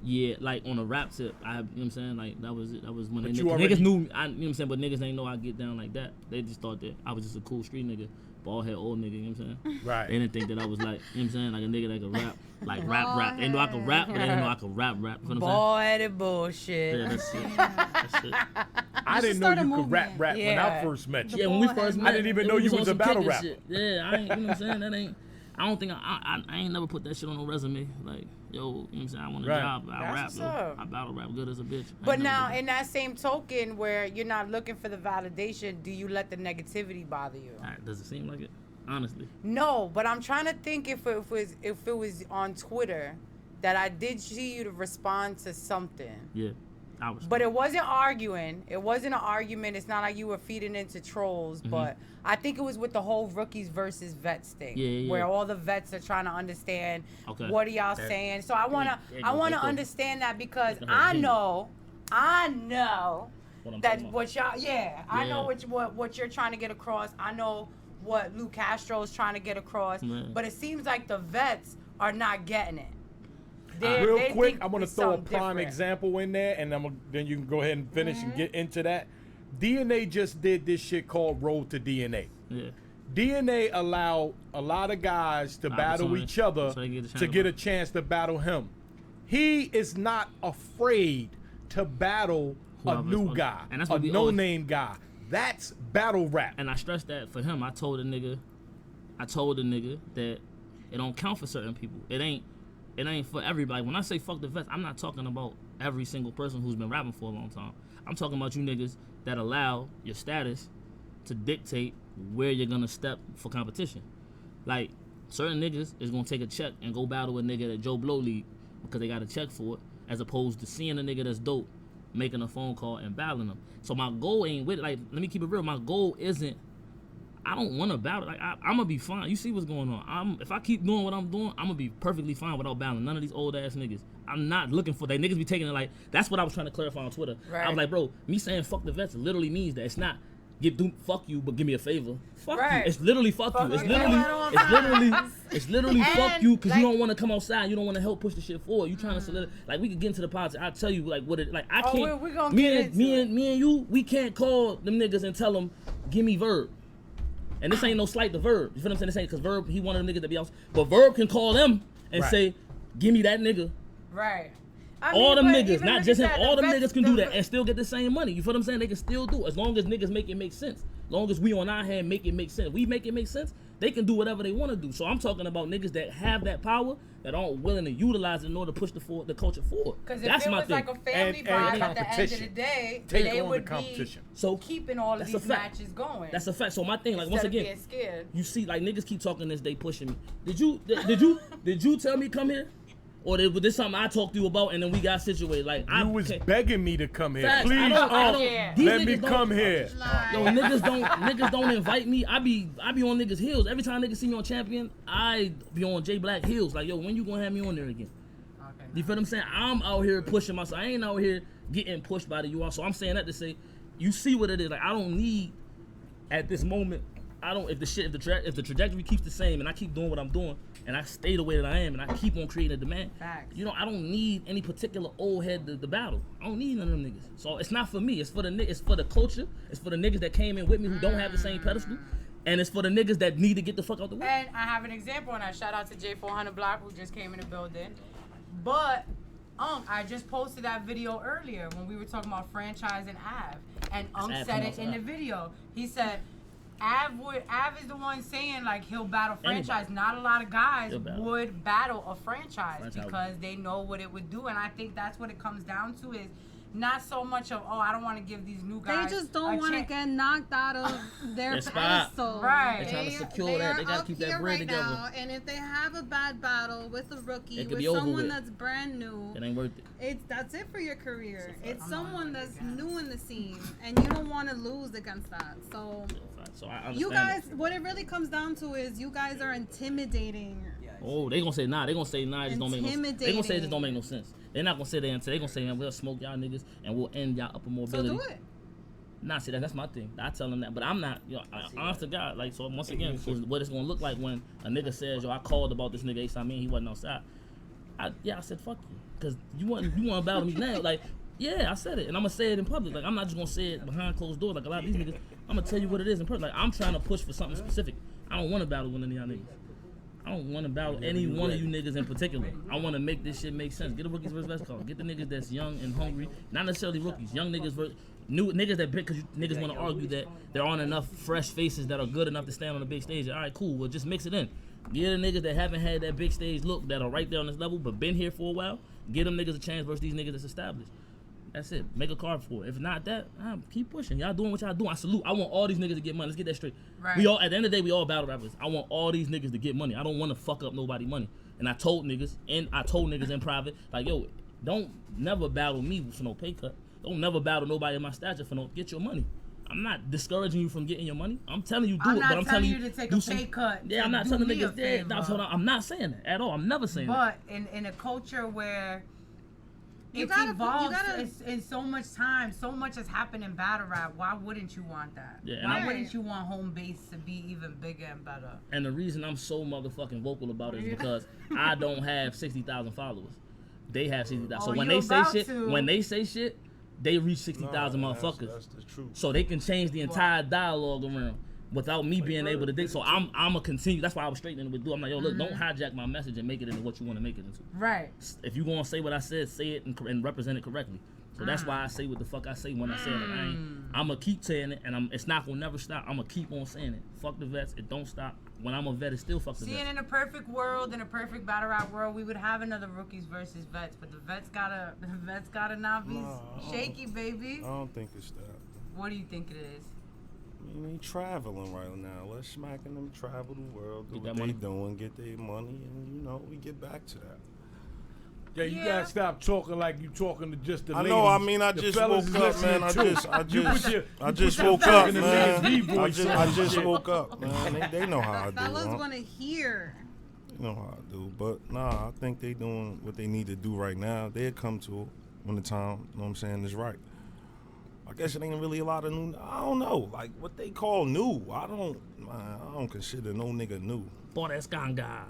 Yeah, like on a rap tip. You know what I'm saying? Like that was it. That was when niggas already knew me. You know what I'm saying? But niggas ain't know I get down like that. They just thought that I was just a cool street nigga. Bald head old nigga, you know what I'm saying? Right. They didn't think that I was like, you know what I'm saying, like a nigga that could rap, like rap. They know I could rap, but they didn't know I could rap. You know what I'm saying? Bald-headed bullshit. Yeah, that's it. I didn't know you could rap when I first met you. Yeah, when we first met, I didn't even know you was a battle rapper. Shit. Yeah, I ain't, you know what I'm saying? That ain't. I don't think I ain't never put that shit on no resume. Like, yo, you know what I'm saying? I want a job. I rap. Yo. I battle rap good as a bitch. But now, in that same token, where you're not looking for the validation, do you let the negativity bother you? Does it seem like it? Honestly. No, but I'm trying to think if it was on Twitter that I did see you to respond to something. Yeah. But it wasn't arguing. It wasn't an argument. It's not like you were feeding into trolls. But I think it was with the whole rookies versus vets thing, where all the vets are trying to understand what are y'all saying. So I wanna understand that because I know that what y'all I know what you're trying to get across. I know what Lou Castro is trying to get across. But it seems like the vets are not getting it. Real quick, I want to throw a prime example in there, and then you can go ahead and finish and get into that. DNA just did this shit called Road to DNA. Yeah. DNA allowed a lot of guys to battle each other to get a chance to battle him. He is not afraid to battle a new guy, and that's a what no-name guy. That's battle rap. And I stressed that for him. I told the nigga that it don't count for certain people. It ain't for everybody. When I say fuck the vets, I'm not talking about every single person who's been rapping for a long time. I'm talking about you niggas that allow your status to dictate where you're gonna step for competition. Like, certain niggas is gonna take a check and go battle a nigga that Joe Blow lead because they got a check for it, as opposed to seeing a nigga that's dope, making a phone call and battling them. So my goal ain't with it. Like, let me keep it real. My goal isn't, I don't want to battle. Like, I'm gonna be fine. You see what's going on. If I keep doing what I'm doing, I'm gonna be perfectly fine without battling none of these old ass niggas. I'm not looking for that. Niggas be taking it like, that's what I was trying to clarify on Twitter. Right. I was like, bro, me saying fuck the vets literally means that it's not fuck you, but give me a favor. Fuck you. It's literally fuck you. It's literally fuck you because you don't want to come outside. You don't want to help push the shit forward. You trying to solidify. Like, we could get into the politics. I'll tell you like what it like. I can't. We're gonna me and you, we can't call them niggas and tell them give me Verb. And this ain't no slight to Verb. You feel what I'm saying? This ain't because Verb, he one of the niggas that be out. But Verb can call them and say, give me that nigga. Right. All them niggas, not just him. All them niggas can do that and still get the same money. You feel what I'm saying? They can still do it as long as niggas make it make sense. As long as we on our hand make it make sense. We make it make sense. They can do whatever they want to do. So I'm talking about niggas that have that power that aren't willing to utilize it in order to push the culture forward. Because if it was like a family vibe at the end of the day, they would be keeping all of these matches going. That's a fact. So my thing, like, once again, you see, like, niggas keep talking this, they pushing me. Did you tell me come here? Or was this something I talked to you about and then we got situated? Like, you was begging me to come here. Facts. Please, let me come here. Yo, niggas don't invite me. I be on niggas' heels. Every time niggas see me on Champion, I be on J Black heels. Like, yo, when you gonna have me on there again? Okay, you feel what I'm saying? I'm out here pushing myself. I ain't out here getting pushed by the UR. So I'm saying that to say, you see what it is. Like, I don't need, at this moment, if the trajectory keeps the same and I keep doing what I'm doing, and I stay the way that I am, and I keep on creating a demand. Facts. You know, I don't need any particular old head to battle. I don't need none of them niggas. So it's not for me. It's for the culture. It's for the niggas that came in with me who don't have the same pedestal, and it's for the niggas that need to get the fuck out the way. And I have an example, and I shout out to J400 Block who just came in the building. But I just posted that video earlier when we were talking about franchise and Av, and said it in the video. He said, Av is the one saying like he'll battle franchise. Not a lot of guys would battle a franchise because they know what it would do, and I think that's what it comes down to is Not so much of, oh, I don't want to give these new guys. They just don't want to get knocked out of their pedestal. Right. They're trying to secure that. They gotta keep that bread together. Now, and if they have a bad battle with a rookie, with someone someone that's brand new, it ain't worth it. That's it for your career. It's someone that's new in the scene, and you don't want to lose against that. So I understand you guys, what it really comes down to is you guys are intimidating. Oh, they gonna say nah. They gonna say nah. It just don't make no sense. They gonna say it just don't make no sense. They're not gonna sit there and say, they gonna say, man, we'll smoke y'all niggas and we'll end y'all upper mobility. So do it. Nah, see, that's my thing. I tell them that, but I'm not, honest to God, like, so once again, what it's gonna look like when a nigga says, yo, I called about this nigga Amin, he wasn't outside. I said, fuck you, because you want to battle me now, like, yeah, I said it, and I'm gonna say it in public. Like, I'm not just gonna say it behind closed doors like a lot of these niggas. I'm gonna tell you what it is in person. Like, I'm trying to push for something specific. I don't want to battle one of y'all niggas. I don't want to battle any one of you niggas in particular. I want to make this shit make sense. Get a rookies versus vets call. Get the niggas that's young and hungry. Not necessarily rookies. Young niggas versus new niggas that big, because niggas want to argue that there aren't enough fresh faces that are good enough to stand on the big stage. All right, cool. Well, just mix it in. Get the niggas that haven't had that big stage look, that are right there on this level but been here for a while. Get them niggas a chance versus these niggas that's established. That's it. Make a card for it. If not that, keep pushing. Y'all doing what y'all doing. I salute. I want all these niggas to get money. Let's get that straight. Right. We all, at the end of the day, we all battle rappers. I want all these niggas to get money. I don't want to fuck up nobody money. And I told niggas in private, like, yo, don't never battle me for no pay cut. Don't never battle nobody in my stature for no, get your money. I'm not discouraging you from getting your money. I'm telling you do it, but I'm telling you to take a pay cut. Yeah, I'm not telling niggas that. I'm not saying that at all. I'm never saying that. But in a culture where it's evolved in so much time, so much has happened in battle rap. Why wouldn't you want that? Yeah, why wouldn't you want home base to be even bigger and better? And the reason I'm so motherfucking vocal about it is because I don't have 60,000 followers. They have 60,000. So when they say shit, they reach 60,000 motherfuckers. That's the truth. So they can change the entire dialogue around without me being able to dig. So I'm gonna continue. That's why I was straightening it with do. I'm like, yo, look, don't hijack my message and make it into what you want to make it into. Right. If you gonna say what I said, say it and represent it correctly. So that's why I say what the fuck I say when I say it. Like, I'm gonna keep saying it, and it's not gonna never stop. I'm gonna keep on saying it. Fuck the vets. It don't stop. When I'm a vet, it still fuck the vets. See, in a perfect world, in a perfect battle rap world, we would have another rookies versus vets, but the vets gotta not be shaky, baby. I don't think it's that. What do you think it is? I mean, they traveling right now. Let's smacking them travel the world, do what money. they doing, get their money, and we get back to that. Yeah, you gotta stop talking like you talking to just the ladies. I know. I mean, I just woke up, man. I just woke up, man. I just woke up, man. They know how I do. Fellas want to hear. They know how I do, but nah, I think they doing what they need to do right now. They'll come to it when the time, you know what I'm saying, is right. I guess it ain't really a lot of new. I don't know, like what they call new. I don't consider no nigga new. Boy, that's ganga.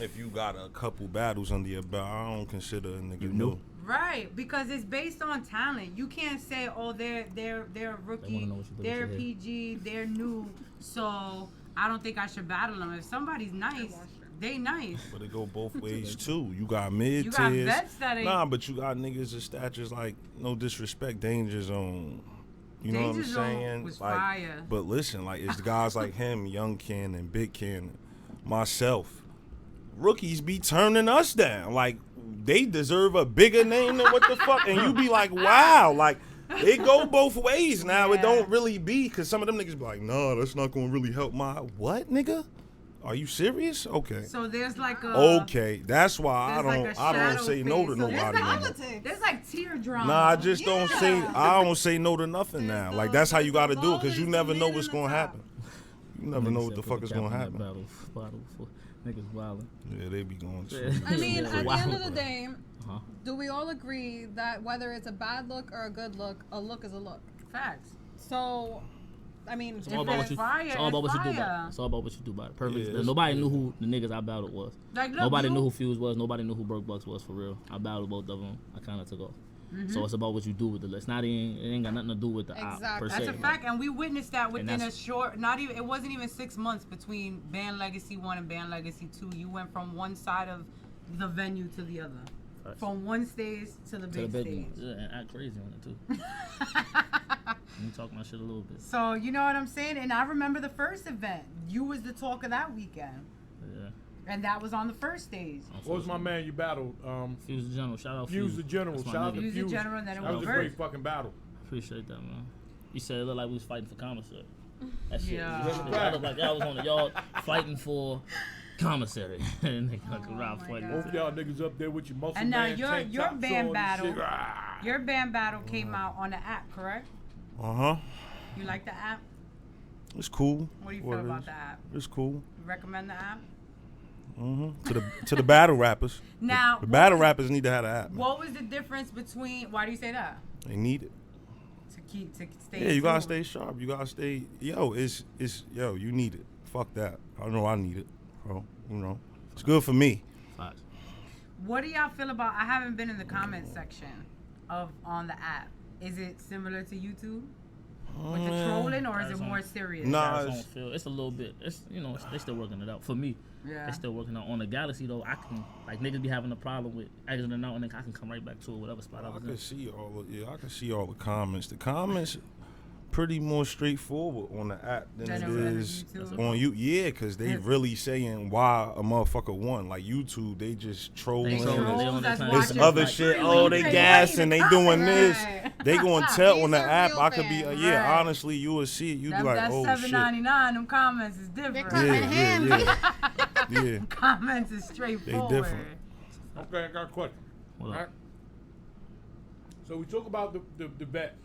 If you got a couple battles under your belt, I don't consider a nigga new. Right, because it's based on talent. You can't say, oh, they're a rookie, they're PG, they're new, so I don't think I should battle them. If somebody's nice, they nice. But it go both ways too. You got mid tiers. You got vets that ain't. Nah, but you got niggas of statures like, no disrespect, Danger Zone. You know what I'm saying? Was like, fire. But listen, like it's guys like him, Young Cannon, Big Cannon, myself. Rookies be turning us down. Like they deserve a bigger name than what the fuck. And you be like, wow, like it go both ways now. Yeah. It don't really be, because some of them niggas be like, nah, that's not gonna really help my what, nigga? Are you serious? Okay. So there's like a okay. That's why I don't say no to nobody. There's like teardrops. Nah, I just don't say. I don't say no to nothing now. Like that's how you got to do it, because you never know what's gonna happen. You never know what the fuck is gonna happen. Niggas wildin'. Yeah, they be going. I mean, at the end of the day, do we all agree that whether it's a bad look or a good look, a look is a look? Facts. So, I mean, it's all about what you do about it. It's all about what you do about it. Perfect. Yeah, nobody knew who the niggas I battled was. Like, nobody knew who Fuse was. Nobody knew who Broke Bucks was, for real. I battled both of them. I kind of took off. So it's about what you do with the list. It ain't got nothing to do with the op per se. That's a fact, and we witnessed that within a short, it wasn't even 6 months between Band Legacy 1 and Band Legacy 2. You went from one side of the venue to the other. Right. From one stage to the big stage. Yeah, and act crazy on it too. You talk my shit a little bit. So you know what I'm saying? And I remember the first event. You was the talk of that weekend. Yeah. And that was on the first stage. What was my man you battled? Fuse the General. Shout out Fuse the General. Shout out to Fuse the General, and then it That was was a great fucking battle. Appreciate that, man. You said it looked like we was fighting for commissary. That shit. Yeah. I looked like y'all was on the yard fighting for commissary. And they like Rob fighting. Both y'all niggas up there with your muscle And now man, your tank tops on band and battle, shit. Ah. your band battle came out on the app, correct? You like the app? It's cool. What do you feel about the app? It's cool. You recommend the app? To the battle rappers. Now, the battle rappers need to have the app. Man. What was the difference between? Why do you say that? They need it. To stay. Yeah, you gotta stay sharp. You gotta stay. Yo, it's you need it. Fuck that. I know I need it, bro. You know, it's good for me. What do y'all feel about? I haven't been in the comment section on the app. Is it similar to YouTube with the trolling, or is it more serious? Nah, it's a little bit. It's they still working it out for me. Yeah. They still working on the Galaxy though. I can like niggas be having a problem with exiting out, and then I can come right back to it, whatever spot I was in. I can see all the comments. The comments pretty more straightforward on the app than it is on you. Yeah, because they really saying why a motherfucker won. Like YouTube, they just trolling. This other shit. Oh, they gassing. They doing this. They gonna tell on the app. I could be. Honestly, you will see it. You be like, oh shit. That $7.99. Them comments is different. Yeah. Comments is straightforward. They different. Okay, I got a question. All right. So we talk about the vet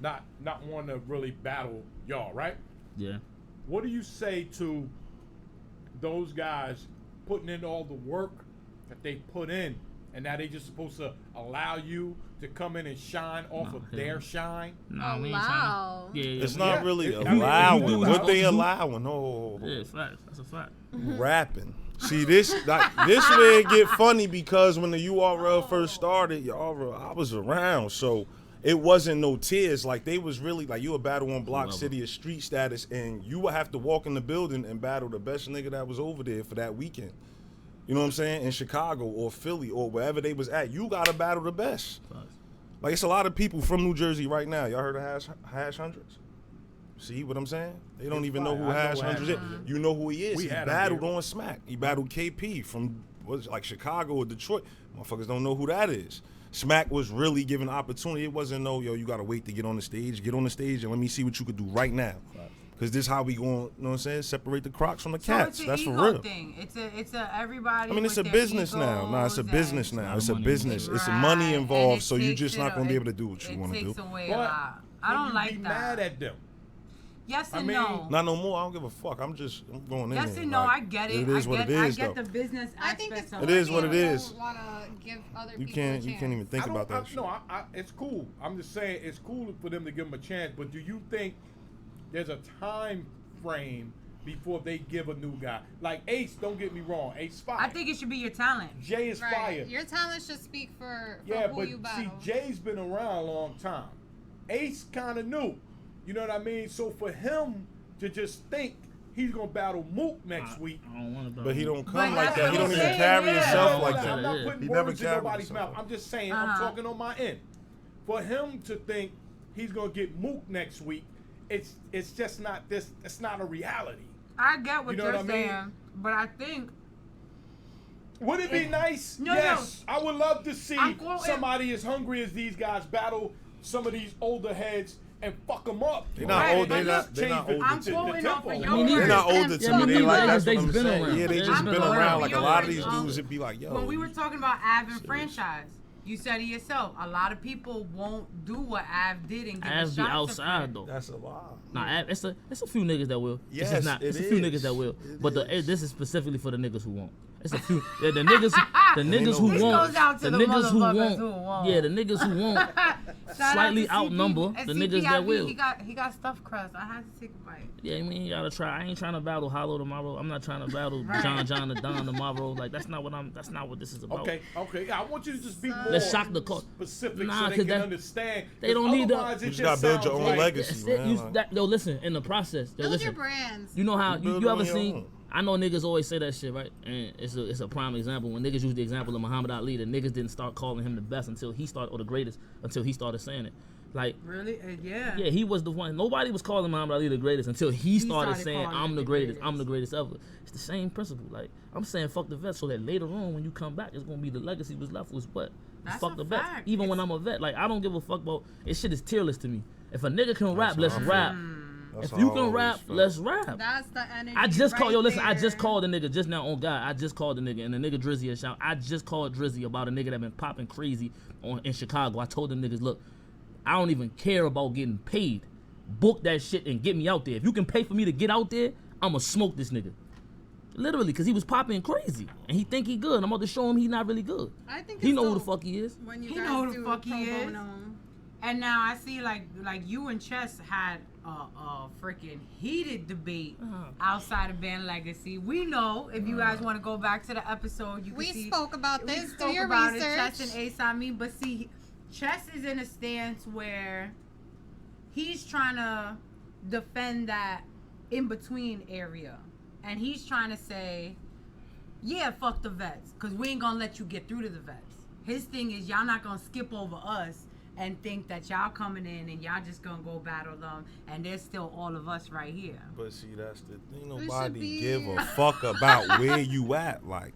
not wanting to really battle y'all, right? Yeah. What do you say to those guys putting in all the work that they put in, and now they just supposed to allow you to come in and shine off of their shine? Wow. It's not really allowing. What they allowing? Oh. Yeah, facts. That's a fact. Rapping. See this way it get funny because when the URL first started, I was around, so it wasn't no tears. Like they was really like you a battle on Block City of street status, and you would have to walk in the building and battle the best nigga that was over there for that weekend. You know what I'm saying? In Chicago or Philly or wherever they was at, you gotta battle the best. Like it's a lot of people from New Jersey right now. Y'all heard of Hash Hundreds? See what I'm saying? They don't even know who Hash Hundreds is. You know who he is. He battled on Smack. He battled KP from like Chicago or Detroit. Motherfuckers don't know who that is. Smack was really given opportunity. It wasn't you gotta wait to get on the stage. Get on the stage and let me see what you could do right now. Because this is how we going, you know what I'm saying? Separate the crocs from the cats. That's for real. Thing. It's a everybody. I mean, it's a business now. No, it's a business now. It's a business. It's money involved, so you're just not gonna be able to do what you want to do. It takes away a lot. I don't like that. Mad at them. Yes and no. Not no more. I don't give a fuck. I'm going in there. Yes and no. I get it. It is what it is. I get the business aspect of it. It is what it is. You can't even think about that. No, it's cool. I'm just saying it's cool for them to give them a chance. But do you think there's a time frame before they give a new guy? Like Ace, don't get me wrong. Ace fire. I think it should be your talent. Jay is fire. Your talent should speak for yeah, who but you battle. see, Jay's been around a long time. Ace kind of new. You know what I mean? So for him to just think he's gonna battle Mook next week, I don't want to battle. But he don't come like that. He don't even carry himself like that. I'm not putting words in nobody's mouth. I'm just saying. I'm talking on my end. For him to think he's gonna get Mook next week, it's just not this. It's not a reality. I get what you're saying, but I think. Would it be nice? Yes, I would love to see somebody as hungry as these guys battle some of these older heads and fuck them up. They're not old. They're not older. I'm going off of your They're not older to me. They like that's what I'm been saying. around. Yeah, they just been around. Like a lot of these dudes, it'd be like, yo. When we were talking about Av and franchise, you said it yourself. A lot of people won't do what Av did and give Av a be shot outside though. That's a lie. Nah, it's a few niggas that will. Yes, it's not. it It's a few is. niggas that will. But this is specifically for the niggas who won't. It's a few. Yeah, the niggas who This won't. goes out to The the niggas who motherfuckers won't. Yeah, the niggas who won't slightly outnumber the niggas that will. He got stuffed crust. I had to take a bite. Yeah, I mean, you gotta try. I ain't trying to battle Hollow tomorrow. I'm not trying to battle John the Don tomorrow. Like that's not what this is about. Okay. Yeah, I want you to just be more Let's shock the specific nah, so they can understand. They don't need to. You just gotta build your own legacy, man. Yo, listen, in the process. Build your brands. You know how you ever seen? I know niggas always say that shit, right? And it's a prime example. When niggas use the example of Muhammad Ali, the niggas didn't start calling him the best until he started, or the greatest, until he started saying it. Like really, yeah. Yeah, he was the one. Nobody was calling Muhammad Ali the greatest until he started saying, "I'm the greatest. I'm the greatest ever." It's the same principle. Like I'm saying, fuck the vets, so that later on when you come back, it's gonna be the legacy was left was what. Fuck the vets. Even when I'm a vet, like I don't give a fuck about. This shit is tearless to me. If a nigga can rap, let's rap. If you can rap, let's rap. That's the energy. I just called, yo, listen, there. I just called a nigga just now on God. I just called the nigga, and the nigga Drizzy is shout. I just called Drizzy about a nigga that been popping crazy in Chicago. I told them niggas, look, I don't even care about getting paid. Book that shit and get me out there. If you can pay for me to get out there, I'ma smoke this nigga. Literally, because he was popping crazy. And he think he good. I'm about to show him he not really good. I think he know who the fuck he is. When you He guys know who do the fuck he pro is. bono. And now I see like you and Chess had a freaking heated debate outside of Band Legacy. We know if you guys want to go back to the episode, you can We see spoke about this. We Do spoke your about research. it. Chess and Ace, I mean, but see, Chess is in a stance where he's trying to defend that in between area, and he's trying to say, yeah, fuck the vets, because we ain't gonna let you get through to the vets. His thing is y'all not gonna skip over us and think that y'all coming in and y'all just gonna go battle them, and there's still all of us right here. But see, that's the thing. Nobody give a fuck about where you at. Like,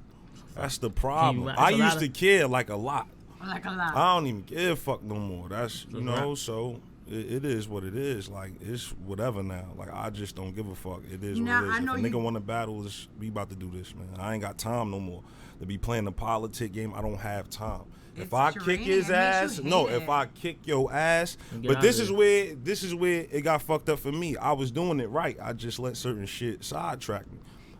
that's the problem. I used to care like a lot. Like a lot. I don't even give a fuck no more. That's, you know, so it is what it is. Like, it's whatever now. Like, I just don't give a fuck. It is what it is. If a nigga want to battle, we about to do this, man. I ain't got time no more to be playing the politic game. I don't have time. If I kick his ass, if I kick your ass, but this is where it got fucked up for me. I was doing it right. I just let certain shit sidetrack me.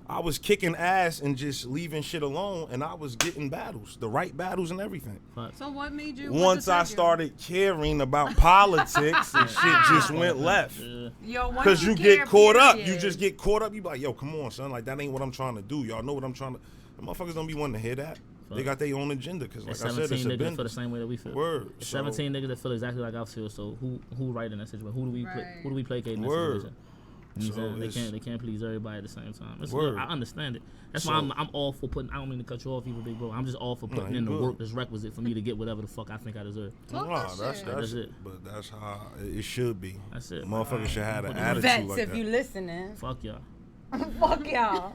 I was kicking ass and just leaving shit alone, and I was getting battles, the right battles and everything. So what made you? Once I started caring about politics, and shit just went left. Because you get caught up. You just get caught up. You be like, yo, come on, son. Like, that ain't what I'm trying to do. Y'all know what I'm trying to. The motherfuckers don't be wanting to hear that. They got their own agenda, because like I said, it's a niggas business. feel the same way that we feel. Word. 17 niggas that feel exactly like I feel. So who right in that situation? Who do we placate in that situation? You know they can't please everybody at the same time. I understand it. That's why I'm all for putting. I don't mean to cut you off, either, big bro. I'm just all for putting in the work that's requisite for me to get whatever the fuck I think I deserve. That's it. But that's how it should be. That's it. Motherfuckers should have an attitude Vets, like if that. you listening. Fuck y'all. Fuck y'all.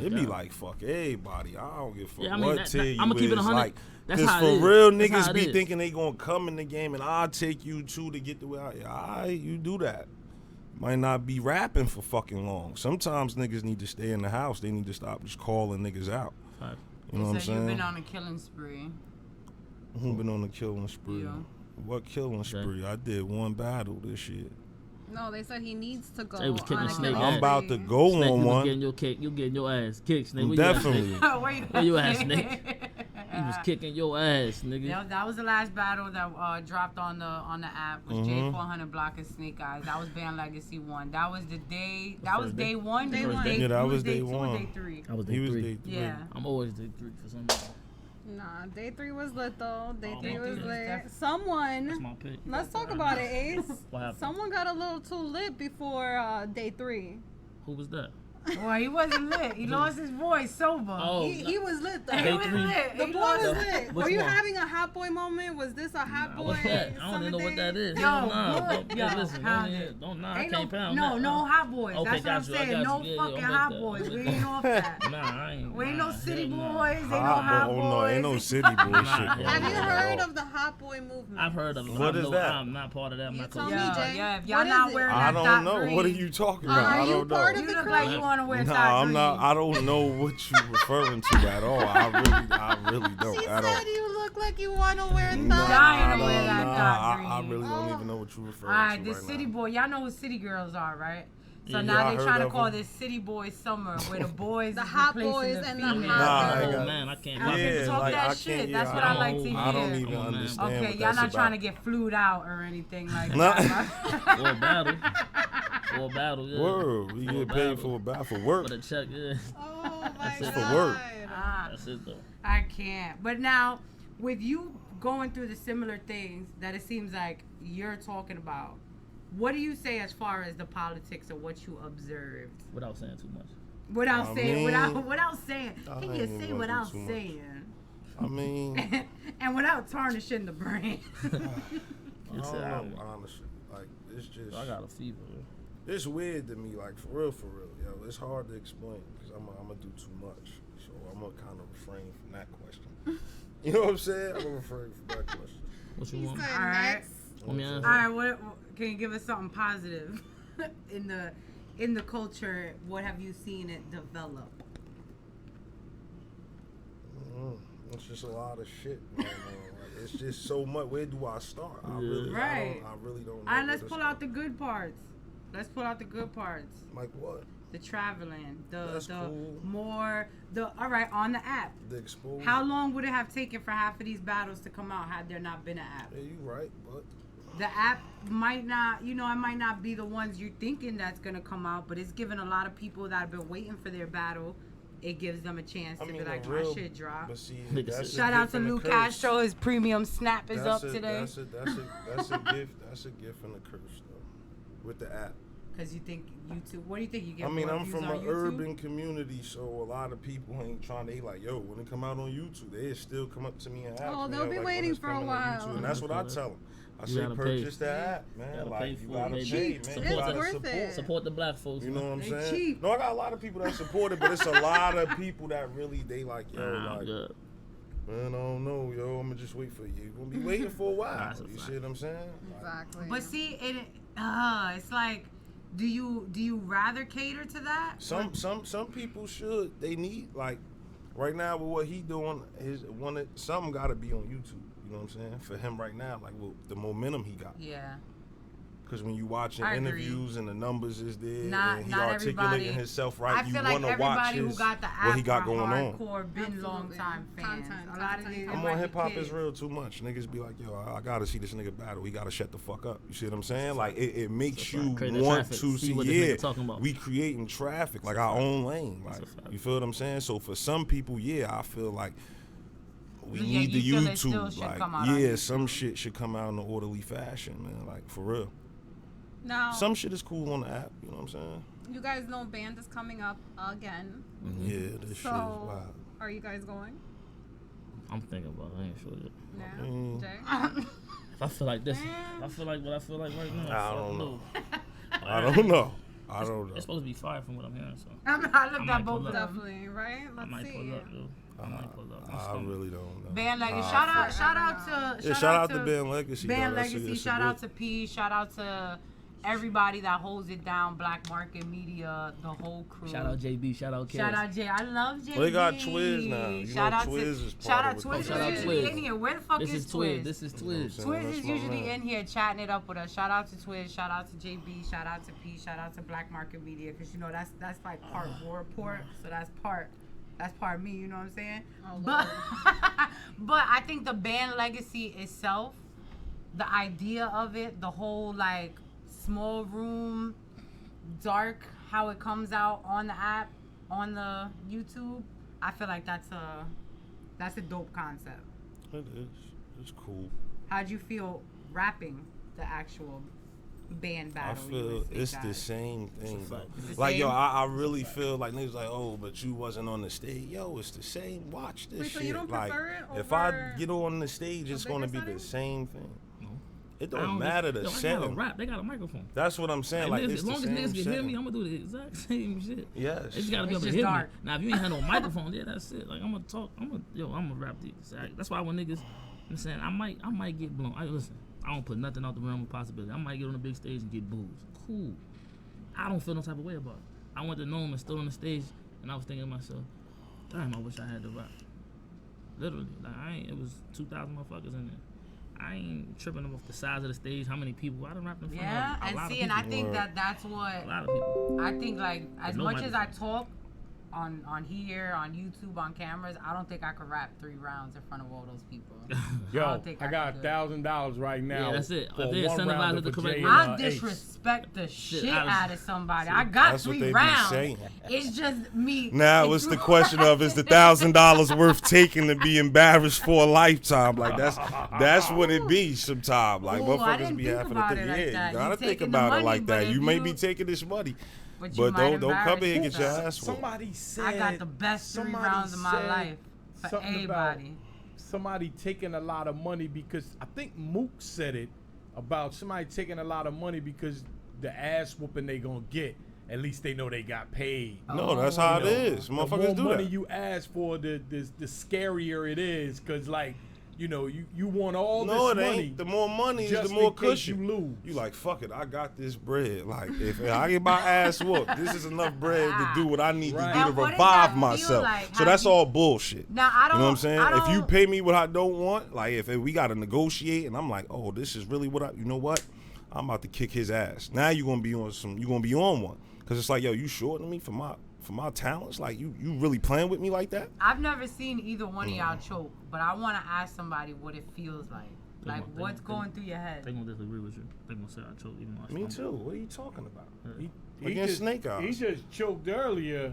It be like, fuck everybody. I don't give a fuck Yeah, I mean, what tier you I'ma keep it 100. Like, that's because how it for is. real, That's niggas how it be is. thinking they gonna come in the game and I'll take you too to get the way out. Alright, you do that. Might not be rapping for fucking long. Sometimes niggas need to stay in the house. They need to stop just calling niggas out. You know what I'm saying? You've been on a killing spree. Who been on a killing spree? Yeah. What killing spree? I did one battle this year. No, they said he needs to go. They was kicking Snake. I'm about to go Snake, on you one. Getting your kick, you getting your ass kicked, Snake. Definitely. Where you at, Snake? He was kicking your ass, nigga. That was the last battle that dropped on the app. Was J400 blocking Snake Eyes. That was Band Legacy 1. That was the day. That was day one. Day one. Yeah, that was day 1. Day 3. I was day 3. Yeah. I'm always day 3 for some reason. Nah, day 3 was lit though. Day 3 was lit. That's Someone. my pick. Let's talk about it, Ace. What happened? Someone got a little too lit before day 3. Who was that? Well, he wasn't lit. He lost his voice sober. Oh, He was lit though. He was lit. The boy was lit. Which Were you one? having a hot boy moment? Was this a hot boy? What's that? I don't even know what that is. Yo, Listen, I can't pound that. No hot boys. Okay, That's what I'm saying. No fucking hot boys. We ain't off that. Nah, I ain't. We ain't no city boys. Ain't no Hot hot boy. boys. Oh, no, ain't no city boy shit. Have you heard of the hot boy movement? I've heard of it. What is that? I'm not part of that. I'm not tell close. me, Jay. Yeah, if y'all What not is it? wearing I that don't dot know. green. What are you talking about? Are I you don't part know. of You the look like you want to wear Nah, dot I'm green. not. I don't know what you referring to at all. I really don't She at said all. you look like you want to wear Nah, Dying to wear that dot green. I really don't even know what you referring Alright, to this right city now. boy, y'all know who city girls are, right? So Yeah, now I they're heard trying to of call them. this city boy summer, where the boys The is hot replacing boys the and the females. hot Nah, Oh man, I can't. Yeah, talk that I shit. can't. That's Yeah, what I like to I don't hear. even understand. Okay, what y'all that's not trying to about. get flued out or anything like Nah. that. Or a battle. Or a battle, yeah. Word, we get paid for a battle for work. For the check, yeah. Oh my It's god. for work. That's it though. I can't. But now, with you going through the similar things that it seems like you're talking about, what do you say as far as the politics of what you observed? Without saying too much. Without saying. I He ain't can say even without too much. saying. I mean, And without tarnishing the brand. I don't know, honestly. Like, it's just. I got a fever. It's weird to me, like, for real, yo. It's hard to explain because I'm going to do too much. So I'm going to kind of refrain from that question. You know what I'm saying? I'm going to refrain from that question. What you want? All right. Let me answer. All right, what can you give us something positive in the culture? What have you seen it develop? It's just a lot of shit, man. Like, it's just so much. Where do I start? I really don't know. All right, let's pull out the good parts. Let's pull out the good parts. Like what? The traveling, That's cool. All right, on the app. The exposure. How long would it have taken for half of these battles to come out had there not been an app? Yeah, you right, but the app might not, it might not be the ones you're thinking that's gonna come out, but it's giving a lot of people that have been waiting for their battle. It gives them a chance to be like, my shit drop. Shout out to Lou Castro. His premium snap is up today. That's a gift. That's a gift and a curse, though, with the app. Because you think YouTube, what do you think you get? I mean, more I'm views from on an YouTube? urban community, so a lot of people ain't trying to, like, yo, when it come out on YouTube, they still come up to me and ask me, they'll be like, waiting for a while. And that's what I tell them. I say, purchase the app, man. Like, you gotta pay, man. You gotta support. Support the black folks. You know what I'm saying? Cheap. No, I got a lot of people that support it, but it's a lot of people that really, they like, yo, like, man, I don't know, yo, I'm gonna just wait for you. You're gonna be waiting for a while. You see what I'm saying? Exactly. But see, it's like, do you rather cater to that? Some people should. They need, like, right now with what he doing, something got to be on YouTube. You know what I'm saying? For him right now, like, the momentum he got. Yeah. Because when you watching interviews and the numbers is there, not and he articulating himself right, you want to watch what he got going on. Hardcore, been long time fans. A lot of these. I'm on hip hop is real too much. Niggas be like, yo, I gotta see this nigga battle. He gotta shut the fuck up. You see what I'm saying? Like, it makes you want to see. Yeah, we creating traffic, like our own lane. Like, you feel what I'm saying? So for some people, I feel like we need the YouTube. Like, some shit should come out in an orderly fashion, man. Like, for real. Now, some shit is cool on the app, you know what I'm saying? You guys know Band is coming up again. Mm-hmm. Yeah, this shit is wild. Are you guys going? I'm thinking about it. I ain't sure yet. Yeah. Jay? If I feel like this, I feel like what I feel like right now. I don't know. I don't know. It's supposed to be fire from what I'm hearing, so. I looked at both of them. Definitely, right? Let's see. I might pull up, dude. I really don't know. Band Legacy. Shout out to Band Legacy. Band Legacy. Shout out to P. Shout out to everybody that holds it down, Black Market Media, the whole crew. Shout out JB, shout out Kids. Shout out Jay. I love JB. Well, they got Twiz now. Shout out Twiz. Shout out Twiz. Shout out Usually in here. Where the fuck is Twiz? This is Twiz. Twiz is usually in here chatting it up with us. Shout out to Twiz. Shout out to JB. Shout out to P. Shout out to Black Market Media, because that's like part War Report, so that's part me. You know what I'm saying? Oh, but I think the Band Legacy itself, the idea of it, the whole like small room, dark, how it comes out on the app, on the YouTube, I feel like that's a dope concept. It is. It's cool. How'd you feel rapping the actual band battle? I feel it's the same thing, bro. The like, same? yo, I really feel like niggas like, oh, but you wasn't on the stage. Yo, it's the same. Watch this shit. So you don't like, prefer it if I get on the stage, it's gonna be the same thing. It don't matter the setting. They got a microphone. That's what I'm saying. Like, as long as niggas can hear me, I'm gonna do the exact same shit. Yes. They just gotta be able to hear me. Now, if you ain't had no microphone, that's it. Like, I'm gonna talk. I'm gonna rap these. That's why when niggas, I'm saying, I might get blown. Listen, I don't put nothing out the realm of possibility. I might get on the big stage and get booed. Cool. I don't feel no type of way about it. I went to Nome and stood on the stage, and I was thinking to myself, damn, I wish I had the rap. Literally, like, it was 2,000 motherfuckers in there. I ain't tripping off the size of the stage, how many people. I done rapped in front of a lot of people. And I think that's what, a lot of people. I think, like, as much as I talk on here, on YouTube, on cameras, I don't think I could rap 3 rounds in front of all those people. Yo, I got $1,000 right now. Yeah, that's it. For if they one incentivize round it the of correct way. I disrespect the shit out of somebody. I got 3 rounds. It's just me. Now it's the question of, is the $1,000 worth taking to be embarrassed for a lifetime? Like, that's what it be sometimes. Like, motherfuckers be having to think. Yeah, you gotta think about it like that. You may be taking this money, but don't come in and get your ass whooped. Somebody said I got the best 3 rounds of my life for everybody. Somebody taking a lot of money, because I think Mook said it about somebody taking a lot of money because the ass whooping they gonna get. At least they know they got paid. No, that's how it is. The Motherfuckers more do money that. you ask for, the scarier it is. Cause like, you know, you want all No, this it money. ain't. The more money is just the more in case cushion. you lose. You like, fuck it, I got this bread. Like, if I get my ass whooped, this is enough bread to do what I need to do Now, to what does revive that feel myself. like? So Have that's you- all bullshit. Now, I don't. You know what I'm saying? I If you don't- pay me what I don't want, like if we got to negotiate and I'm like, oh, this is really what you know what? I'm about to kick his ass. Now you're going to be on one. Cause it's like, yo, you shorting me for my talents? Like you really playing with me like that? I've never seen either one of y'all choke, but I want to ask somebody what it feels like. Like, what's going through your head? They gonna disagree with you. They gonna say I choked even though I Me stumbled. too. What are you talking about? He Against just, Snake Eyes. He just choked earlier.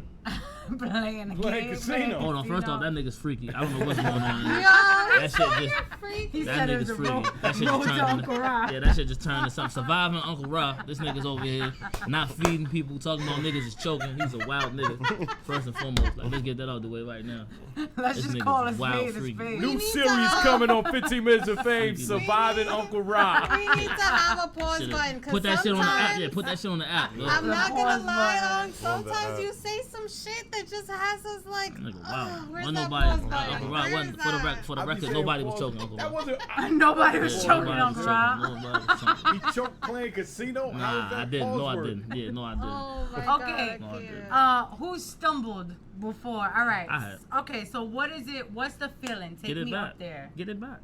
Playing the Playing game. casino. Hold on, first off, that nigga's freaky. I don't know what's going on. Yo, That shit just. He That said it nigga's was a freaky. road That shit to just turned Uncle into, Ra. yeah, that shit just turned into something. Surviving Uncle Ra. This nigga's over here not feeding people, talking about niggas is choking. He's a wild nigga. First and foremost, like, let's get that out the way right now. Let's This just nigga's call it wild spade a freaky. spade. New series coming on 15 Minutes of Fame, Freaky. Surviving Uncle Ra. we need to have a pause Shit, button. Cause put that shit on the app. sometimes- Yeah, put that shit on the app. Yo. I'm not gonna Pause lie, button. sometimes you say some shit that just has us like, Nigga, wow. where's Wasn't that nobody, pause button? Uncle Ra Where wasn't, is for the, that? for the I be record, saying nobody was pause- choking Uncle Ra. That wasn't. Nobody was choking Nobody Uncle was Ra. choking. Nobody was choking. He choked playing casino. How is Nah, that I didn't. No, I pause didn't. Yeah, no, I didn't. Oh my Okay. God, No, I I didn't. can't. Who stumbled before? All right. I had. Okay, so what is it? What's the feeling? Take Get it me back. up there. Get it back.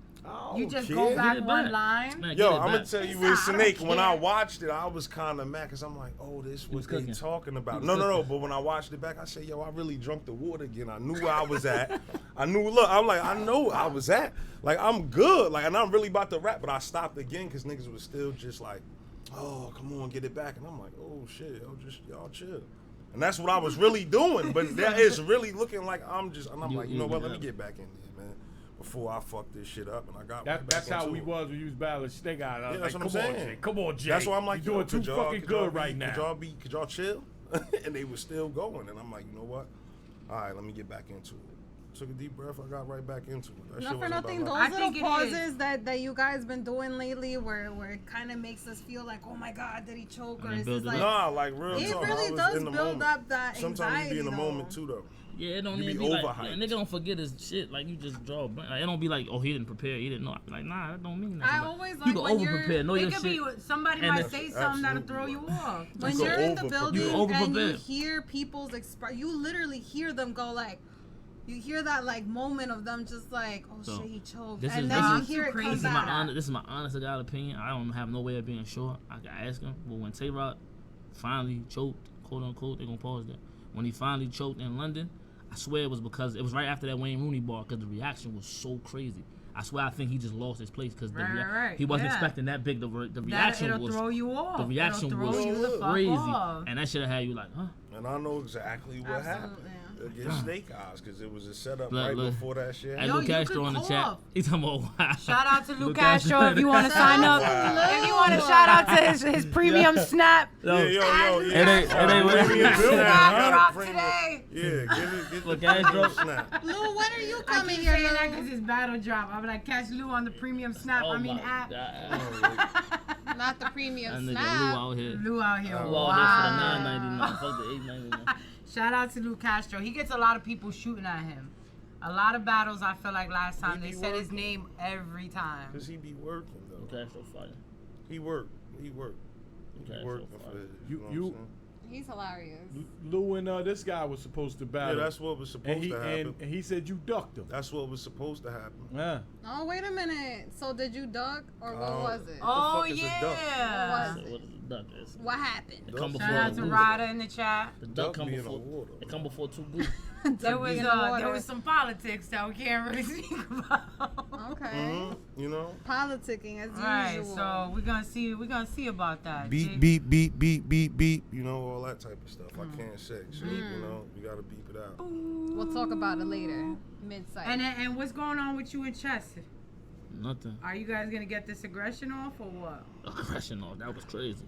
You just kid. go Get back it one back. line. Man, Yo, get it I'm gonna back. tell you I with don't Snake, when I care. watched it, I was kind of mad because I'm like, oh, this what was they cooking. talking about. He No, was no, no. cooking. But when I watched it back, I said, yo, I really drunk the water again. I knew where I was at. I knew, look, I'm like, I know where I was at. Like, I'm good. Like, and I'm really about to rap, but I stopped again because niggas was still just like, oh, come on, get it back. And I'm like, oh, shit, yo, just, y'all chill. And that's what I was really doing. But that is really looking like I'm just, and I'm like, you know what, let me get back in there, man. Before I fuck this shit up, and I got right That's back how into we it. was when you was battling Snake Eyes. I was Yeah, that's like, what come I'm on, saying. Jay. Come on, Jay. That's why I'm like, you're doing yo, too fucking good right now. Could y'all chill? And they was still going, and I'm like, you know what? All right, let me get back into it. Took a deep breath. I got right back into it. That Not shit for wasn't nothing, about those I little think it pauses that you guys been doing lately, where it kind of makes us feel like, oh my God, did he choke, or And is build this it like? Nah, like real It talk. I really was does in the build moment. up that Sometimes you be in the anxiety, moment though. too, though. Yeah, it don't You even be be like, overhyped. a nigga don't forget his shit. Like, you just draw a blank. Like, it don't be like, oh, he didn't prepare, he didn't know. Like, nah, that don't mean that. I Like, always you like can when over you're. prepare, know It your could shit. be somebody And might it's say something that'll absolutely throw you off. When You you're go in the over-prepare. building You and you over-prepare. hear people's you literally hear them go like, you hear that like moment of them just like, oh So, shit, he choked, this and is- then this you is- hear it come This is my back. this is my honest to God opinion. I don't have no way of being sure. I can ask him. But when Tay-Rock finally choked, quote unquote, they're gonna pause that. When he finally choked in London, I swear it was because it was right after that Wayne Rooney bar because the reaction was so crazy. I swear I think he just lost his place because Right. he wasn't Yeah. expecting that big. The reaction It'll was throw you off. the reaction It'll throw was you the fuck crazy, off. and that should have had you like, huh? And I know exactly what happened. Against Snake Eyes, because it was a setup right before that shit And happened. Luke Castro in the chat. He's talking about wow. Shout out to Luke Castro if you want to sign up. If you want to shout out to his premium snap. Yeah, yo. It ain't Premium snap. Drop Premium- today. Yeah, get Look, the Castro. premium snap. Lou, when are you I coming keep here, saying that Lou? because his battle drop. I'm like, catch Lou on the premium snap. Oh I mean my app. God. Not the premium That nigga Lou snap. out here. Lou out here. Lou out here for the $9.99. Fuck the $8.99. Shout out to Luke Castro. He gets a lot of people shooting at him. A lot of battles, I feel like last time, they said his name every time. Because he be working, though. Luke Castro fire. He worked. He Castro working fire. for his, You- know what you- I'm saying? He's hilarious. Lou and this guy was supposed to battle. Yeah, that's what was supposed to happen. And he said you ducked him. That's what was supposed to happen. Yeah. Oh, wait a minute. So did you duck, or what was it? Oh, fuck is a duck? yeah. What was So what is a duck? It's- What happened? It come Duck. before Shout out the to goose. Ryder in the chat. The duck Duck come be in the before. water. It come before two goose. There was in the water. there was some politics that we can't really speak about. Okay. You know? Politicking as All right, usual. so we're gonna see about that. Beep, Jay. beep, beep, beep, beep, beep. You know, all that type of stuff. I can't say. So, you know, you got to beep it out. We'll talk about it later, mid-site. And what's going on with you and Chess? Nothing. Are you guys gonna get this aggression off or what? Aggression off. That was crazy.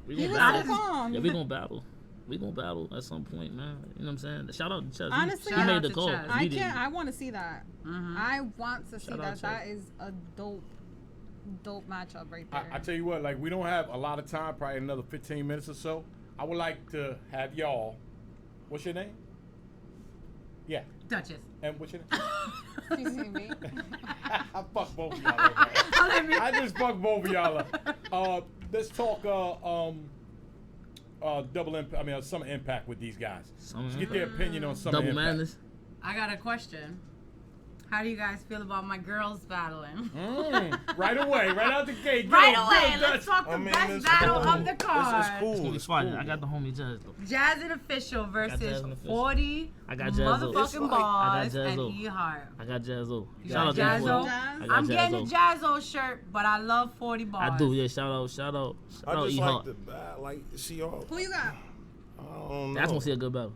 We He gonna was battle. so calm. Yeah, we gonna battle. We gonna battle at some point, man. You know what I'm saying? Shout out to Chess. Honestly, he Shout made out the to call. Chess. I immediately. can't. I want to see that. I want to see Shout out that. to That is a dope dope matchup right there. I tell you what, like we don't have a lot of time, probably another 15 minutes or so. I would like to have y'all. What's your name? Yeah. Duchess. And what's your name? Excuse me. I fucked both of y'all up. I just fucked both of y'all up. Let's talk double impact. I mean, some impact with these guys. Let's get their opinion on some double impact. madness. I got a question. How do you guys feel about my girls battling? Right away, right out the gate. Right away. Let's talk the best battle of the card. It's cool. It's fine. I got the homie Jazz though. Jazz and Official versus 40 I got Jazzo. motherfucking balls and Jazzo. E Hart. I got Jazzo. You Shout out got to Jazzo? I got I'm getting a Jazzo. Jazzo shirt, but I love 40 balls. I do. Yeah. Shout out. I just E like Hart. the like see y'all. Who you got? I don't know. I just want to see a good battle.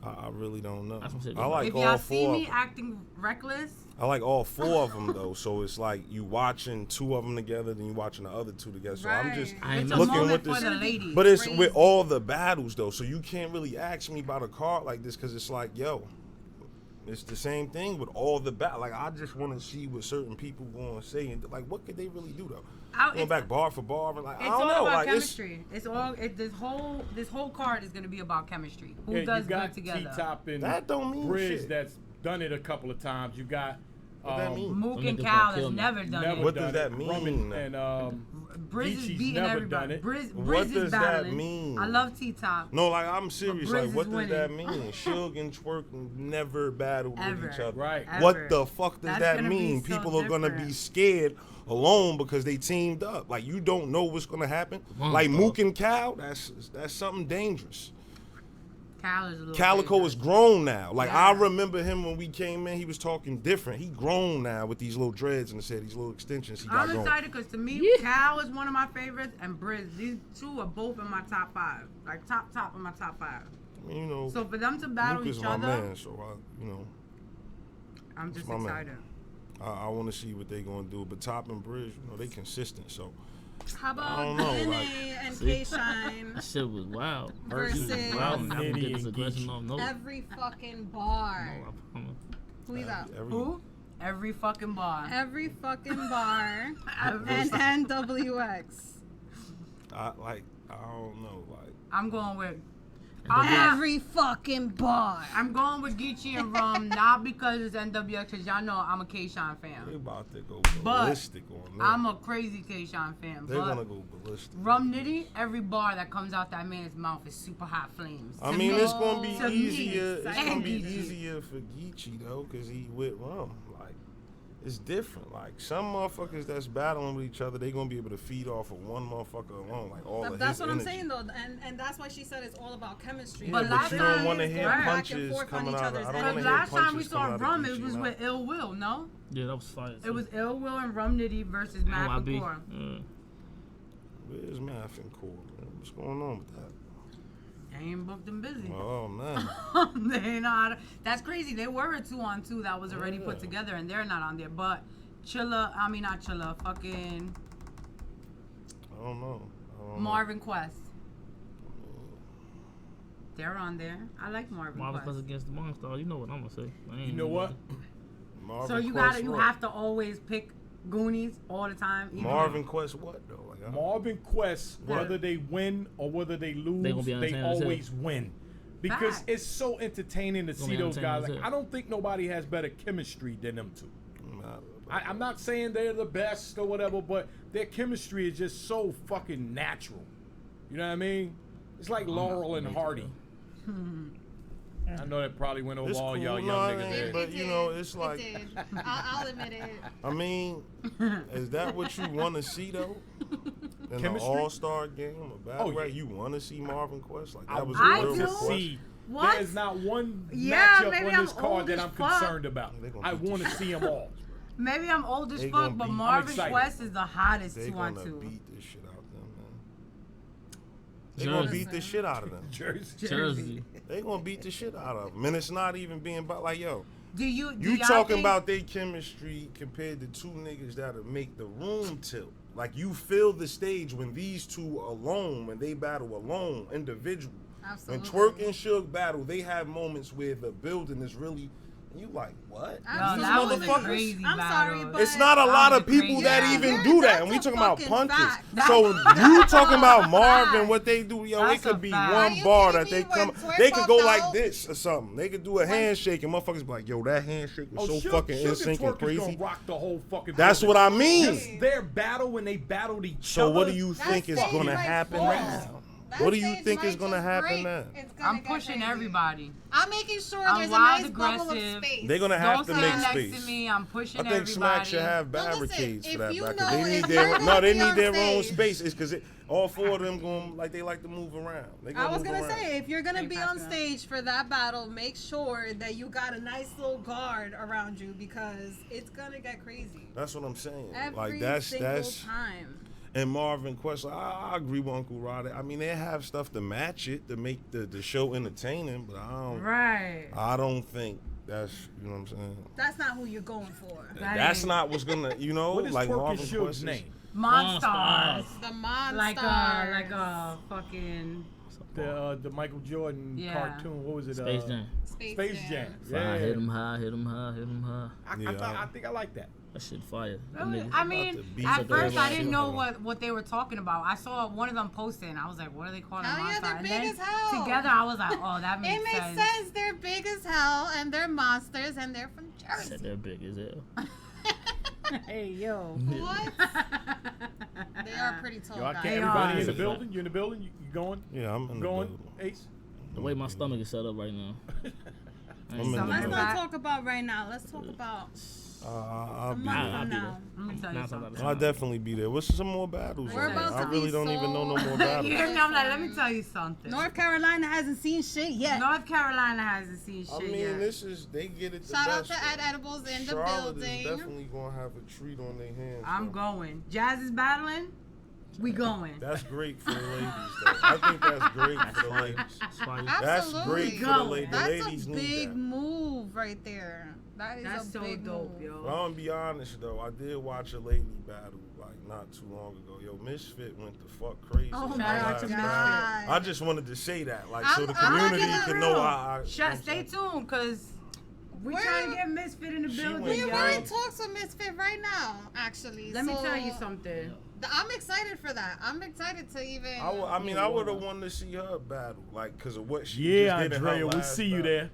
I really don't know. I like if all y'all four. see of me them. acting reckless, I like all four of them though, so it's like you watching two of them together, then you watching the other two together. So I'm just it's a looking moment with for this. the ladies. But it's with all the battles though, so you can't really ask me about a card like this because it's like, yo, it's the same thing with all the Like I just want to see what certain people going to say and like, what could they really do though? Going back bar for bar, and like it's I don't all know, about like chemistry. This whole card is gonna be about chemistry. Who does you got good together? T-Top and That don't mean Briz shit. that's done it a couple of times. You got What that mean? Mook and Cal has never done it. What does that mean? And Briz is Geechee's beating never everybody. done it. Briz What is does that battling. mean? I love T-Top. No, like I'm serious. Briz Like, what is does that winning. mean? Suge and Twerk never battled Ever. with each other. Right. What Ever. the fuck does That's that gonna be mean? so People are gonna be different. scared alone because they teamed up. Like you don't know what's gonna happen. Like Mook and Cal, that's something dangerous. Cal is a little Calico dangerous. is grown now. Like Yeah. I remember him when we came in, he was talking different. He grown now with these little dreads and these little extensions he got I'm going. excited because to me, Cal is one of my favorites, and Briz. These two are both in my top 5. Like top in my top 5. I mean, you know, So for them to battle Mook is each my other, man, so I'm just my man. excited. I want to see what they gonna do. But Top and Bridge, they consistent. So How I about don't know, DNA like- and K-Shine That shit was wild. versus Wow, I'm gonna get this aggression off. No. every fucking bar? No, I promise. Who you got? Who? Every fucking bar. Every fucking bar Every and NWX. I don't know, like I'm going with. Every fucking bar. I'm going with Geechee and Rum, not because it's NWX, because y'all know I'm a K-Shine they fan. about to go But ballistic on that. I'm a crazy K-Shine fan. They're but gonna go ballistic. Rum Nitty, every bar that comes out that man's mouth is super hot flames. I To mean, me- it's gonna be to me, easier. It's and gonna be Geechee. easier for Geechee though, cause he with Rum. Like it's different. Like some motherfuckers that's battling with each other, they gonna be able to feed off of one motherfucker alone. Like all of That's his what I'm energy. saying though, and that's why she said it's all about chemistry. Yeah, But but last you don't time- want to hear Right. punches Back and forth on coming each out. other's I don't Because want to hear last time we punches saw coming out Rum, of it was Geechee with mouth. Ill Will, no? Yeah, that was fire. It was Ill Will and Rum Nitty versus Matt OIB. Core. Where's Math and Core? Man? What's going on with that? They ain't booked and busy. Oh man. They not. That's crazy. They were a 2-on-2 that was already put together, and they're not on there. But not Chilla, fucking I don't know. Marvin Quest. They're on there. I like Marvin Marvin Quest. Quest against the Monster. You know what I'm gonna say. I ain't You know what? Marvin So you Quest you what? have to always pick Goonies all the time. even Marvin Quest what though? Like, Marvin Quest, Yeah. whether they win or whether they lose, They gonna be they entertaining as hell. always win. Because Fact. it's so entertaining to Gonna see be those guys. entertaining as Like, hell. I don't think nobody has better chemistry than them two. Nah, I'm not saying they're the best or whatever, but their chemistry is just so fucking natural. You know what I mean? It's like Laurel and Hardy. I know that probably went over It's all cool. y'all No, young I niggas' mean, head. but you know, it's like, It did. I'll admit it. I mean, is that what you want to see though? In an Chemistry? all-star game, a battle Oh, yeah. rap, you want to see Marvin Quest? Like I that was want a real do. to request. see. What? There's not one Yeah, matchup maybe on this I'm card old that as I'm fuck. concerned about. They gonna I beat want to the see them all. Maybe I'm old as They fuck, gonna but beat- I'm Marvin excited. Quest is the hottest They gonna 2-on-2. beat the shit out of them, man. They gonna Jersey. beat the shit out of them. Jersey. Jersey. They gonna beat the shit out of them, and it's not even being about like yo. Do You y'all talking think- about their chemistry compared to two niggas that'll make the room tilt. Like you feel the stage when these two alone, when they battle alone, individual. Absolutely. When Twerk and Suge battle, they have moments where the building is really You like what? That was a crazy I'm sorry, but it's not a lot of people that even do that. And we talking about punches. So you talking about Marvin, what they do, yo, it could be one bar that they come. They could go like this or something. They could do a handshake and motherfuckers be like, yo, that handshake was so fucking in sync and crazy. Rock the whole fucking That's what I mean. Just their battle when they battled each other. So what do you think is gonna happen now? What do you think is going to happen now? I'm pushing everybody. I'm making sure I'm there's a wild, nice bubble of aggressive. space. They're going to have to make Next space. to me, I'm pushing I think everybody. Smack should have barricades for that you back. know They need it's their gonna they be need on their own stage. space. It's because all four of them going like they like to move around. I was gonna say, if you're gonna be on stage for that battle, make sure that you got a nice little guard around you because it's gonna get crazy. That's what I'm saying. Every Like that's single time. And Marvin Quest, I agree with Uncle Rod. I mean, they have stuff to match it to make the show entertaining, but I don't think that's, you know what I'm saying. That's not who you're going for. That's not what's gonna, you know, what is like Marvin Marvin Quest's Quest name? Monstars. The Monstars. Like a fucking. The Michael Jordan cartoon. What was it? Space Jam. Space Jam. Yeah. Hit 'em high, hit 'em high, hit 'em high. I think I like that. That shit fire. I mean, at first I didn't know what they were talking about. I saw one of them posting. I was like, what are they calling Oh yeah, monsters? they're big as hell. Together, I was like, oh, that makes sense. It makes sense. They're big as hell, and they're monsters, and they're from Jersey. Said they're big as hell. Hey, yo. What? They are pretty tall guys. Everybody in the building? You in the building? You going? Yeah, I'm in the going, building. Ace? The way my stomach is set up right now. Let's not talk about right now. Let's talk about I'll be now. Let me tell you something. I'll definitely be there. What's some more battles? We're about I to really be don't even know no more You battles. hear me? I'm like, let me tell you something. North Carolina hasn't seen shit yet. North Carolina hasn't seen shit I mean, yet. this is, they get it the Shout out best. to Ed Edibles in the Charlotte building. is definitely going to have a treat on their hands. I'm going. Jazz is battling. We going. That's great for the ladies, though. I think that's great for the ladies. That's great for the ladies. The ladies That's a need big that. move right there. That's so big dope, move. yo. But I'm gonna be honest though, I did watch a lady battle like not too long ago. Yo, Misfit went the fuck crazy. Oh in my that last God. battle. I just wanted to say that, like, so the community can know how. Stay tuned, cause we trying to get Misfit in the building. We yo. already talked to Misfit right now, actually. Let me tell you something. I'm excited for that. I'm excited to even. I mean, I would have wanted to see her battle, like, cause of what she Yeah, just did in her Andrea, we'll last see you battle. there.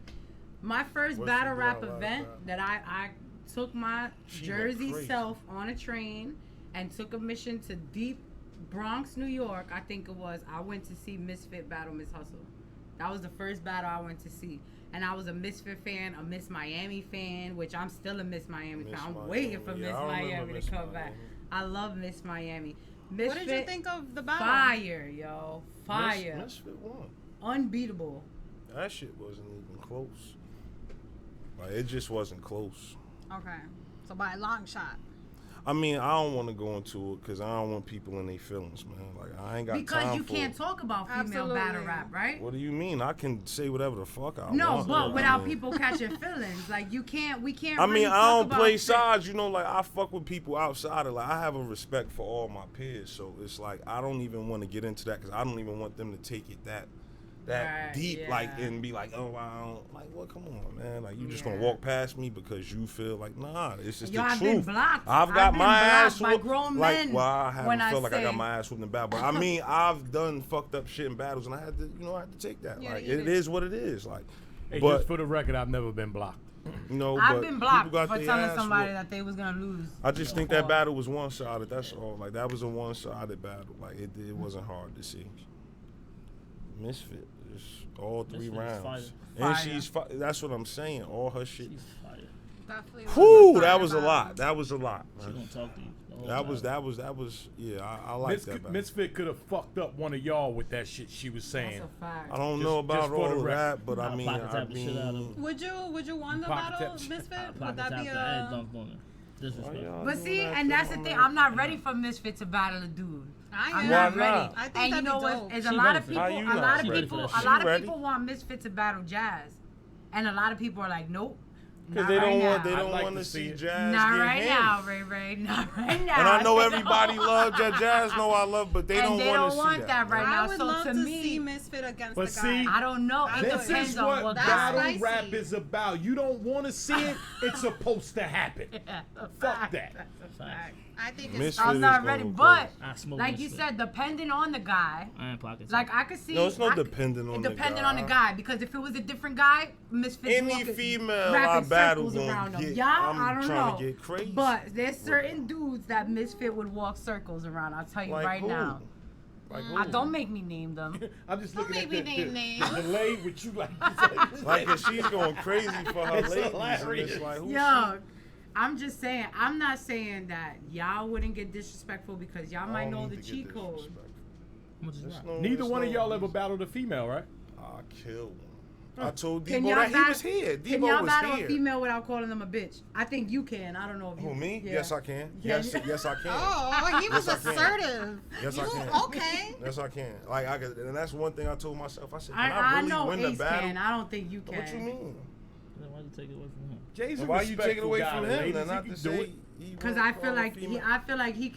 My first What's battle the rap battle event that I took my She went Jersey crazy. self on a train and took a mission to deep Bronx, New York. I think it was. I went to see Misfit battle Miss Hustle. That was the first battle I went to see. And I was a Misfit fan, a Miss Miami fan, which I'm still a Miss Miami fan. I'm waiting for Miss Miami to come back. I love Miss Miami. Misfit, what did you think of the battle? Fire, yo. Fire. Misfit won. Unbeatable. That shit wasn't even close. Like, it just wasn't close. Okay. So by a long shot. I mean, I don't want to go into it because I don't want people in their feelings, man. Like, I ain't got time Because you for can't it. talk about female battle rap, right? What do you mean? I can say whatever the fuck I want. No, but without I mean, people catching feelings. Like, we can't I really mean, I talk don't about play shit. sides, you know, like, I fuck with people outside of, like, I have a respect for all my peers, so it's like, I don't even want to get into that because I don't even want them to take it that Right, deep, yeah. like, and be like, oh, I don't, like, well, come on, man, like, you just gonna walk past me because you feel like, nah, it's just Yo, the I've truth. been blocked. I've got been my blocked ass by whooped, grown like, men well, I haven't when felt like I got say- my ass whooped in battle, but I mean, I've done fucked up shit in battles, and I had to, you know, I had to take that. Yeah, like, you it did. is what it is, like, Hey, but just for the record, I've never been blocked. you know, I've but been blocked people got for their telling ass somebody whooped. that they was gonna lose. I just think that battle was one-sided. That's all. Like, that was a one-sided battle. Like, it wasn't hard to see. Misfit, just all three Misfit is rounds, fire. and she's. That's what I'm saying. All her shit. She's fire. Definitely. Whew, that was a lot. That was a lot. She man. gonna talk to you. the whole That time. was. Yeah, I like that battle. Misfit could have fucked up one of y'all with that shit she was saying. That's a fact. I don't Just- know about just for the all of record. that, but I Nah, mean, pocket tap the shit out of her. Would you want the Pocket battle, tap- Misfit? Pocket Would that tap be the head a? dunk on her. Disrespect. But see, and that's the thing. I'm not ready for Misfit to battle a dude. I'm am. not Why ready. not? I think And you that'd know be what? dope. There's She a lot ready of for people. that. How you A not lot of ready people. for A that lot shit? of people want Misfit to battle Jazz, and a lot of people are like, nope. Because they don't want to see Jazz Not get right him. now, Ray. Not right now. And I know everybody loves Jazz. Know I love, but they don't want that right now. I would So love to to me, see Misfit against But the see, guy. I don't know. It This depends is on what guy. battle spicy. rap is about. You don't want to see it. It's supposed to happen. Fuck that. I think Misfit I'm is not gonna ready, go but crazy. like you said, depending on the guy, Iron pockets. like I could see. No, it's not dependent on the depending guy. on the guy, because if it was a different guy, Misfits Any walking- female wrapping I battle circles gonna around him. get- Yeah, I'm I don't trying know. to get crazy. But there's certain dudes that Misfit would walk circles around. I'll tell you Like right who? now. Like Don't make me name them. I'm just looking at make me name the delay with you like. Like if she's going crazy for her It's ladies, and hilarious. it's like who Yo, I'm just saying. I'm not saying that y'all wouldn't get disrespectful because y'all might know the cheat code. Neither one of y'all ever battled a female, right? I killed one. I told Can Debo y'all that he battle- was here. Can Debo y'all was battle here. a female without calling them a bitch? I think you can. I don't know if you. Who, me? Yeah. Yes, I can. Yeah. Yes, I can. Oh, he was Yes, I can. assertive. Yes, I You- can. Okay. Yes, I can. Like I could, and that's one thing I told myself. I said, can I I really know win the Ace battle? can. I don't think you can. What you mean? Then why you take it away from him? Jay's a Why you take it away respectful from guy, him? ladies. Then not He to can do say it. Because I feel like he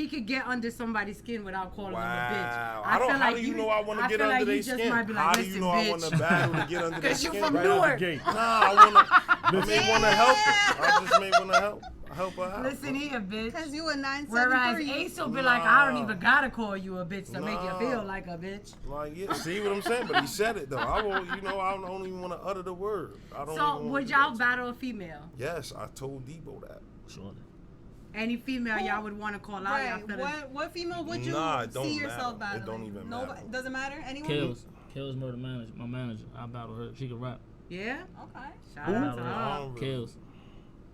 could get under somebody's skin without calling them a bitch. Wow. I don't. feel How like do you know I want to get feel under like their you just skin? might be like, How do you "Listen, know I want to bitch." battle to get under their 'Cause you skin? from Right out the Newark. gate. Nah, I may want to help her. I just may want to help her out. Listen here, bitch. Because you a 973. Whereas Ace will be like, I don't even gotta call you a bitch to make you Nah. feel like a bitch. Like, yeah, see what I'm saying? But he said it though. I won't, I don't even want to utter the word. I don't. So even would wanna- y'all battle a female? Yes, I told Debo that. Surely. Any female y'all would want to call out? Right. Y'all feel it- What female would you Nah, it don't see yourself matter. It battling? don't even Nobody, matter. doesn't matter? Anyone? Kills murder manager. My manager. I battle her. She can rap. Yeah? Okay. Shout out to I her. don't really- Kills.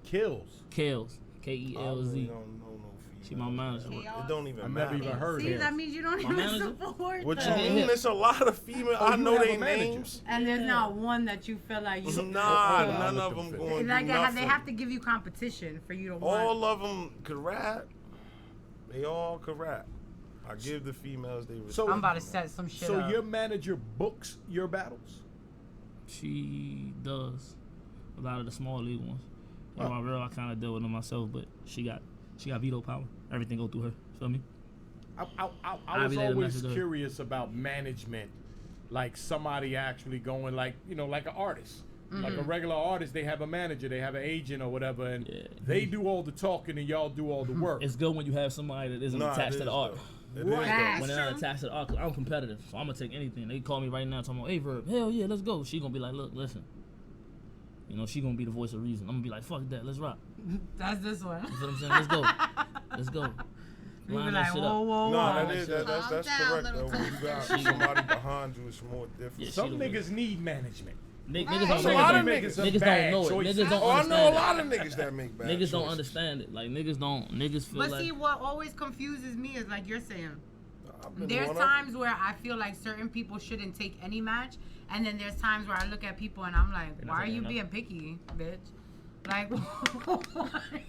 Kills. Kells. I Kelz. really don't know no She my manager. It don't even I've matter. never even heard See, of that it. means you don't My even manager? support What you them. mean? There's a lot of female. Oh, I you know have their a manager. names. And there's not one that you feel like you. Nah, Oh, none look of them them fit. going to Like do they nothing. have to give you competition for you to want. All of them could rap. They all could rap. I give the females they respect. So I'm about to set some shit So up. your manager books your battles? She does a lot of the small league ones. You know, I kind of deal with them myself, but she got veto power. Everything go through her. Feel me? I I'll was be there to always mess with her. curious about management, like somebody actually going like like an artist, like a regular artist. They have a manager, they have an agent or whatever, and they do all the talking and y'all do all the work. It's good when you have somebody that isn't Nah, attached it to the is, art. though. It Right. is, Facts. When they're not attached to the art, 'cause I'm competitive, so I'm gonna take anything. They call me right now, talking about, hey, Verb, hell yeah, let's go. She gonna be like, look, listen. You know, she gonna be the voice of reason. I'm gonna be like, fuck that, let's rock. That's this one. You feel what I'm saying? Let's go. Let's go. You be Line like, that shit whoa, up. whoa, No, whoa. that's Calm down, correct little though. When you got cousin. somebody behind you, it's more different. Yeah, Some she niggas need management. Niggas Right. don't There's know a lot it. of niggas. some Niggas bad don't know it. choices. Niggas don't Oh, I understand know a it. lot of niggas that make bad Niggas choices. don't understand it. Like niggas feel But like see, what always confuses me is like you're saying. I've been There's one of 'em. times where I feel like certain people shouldn't take any match, and then there's times where I look at people and I'm like, why are you being picky, bitch? Like,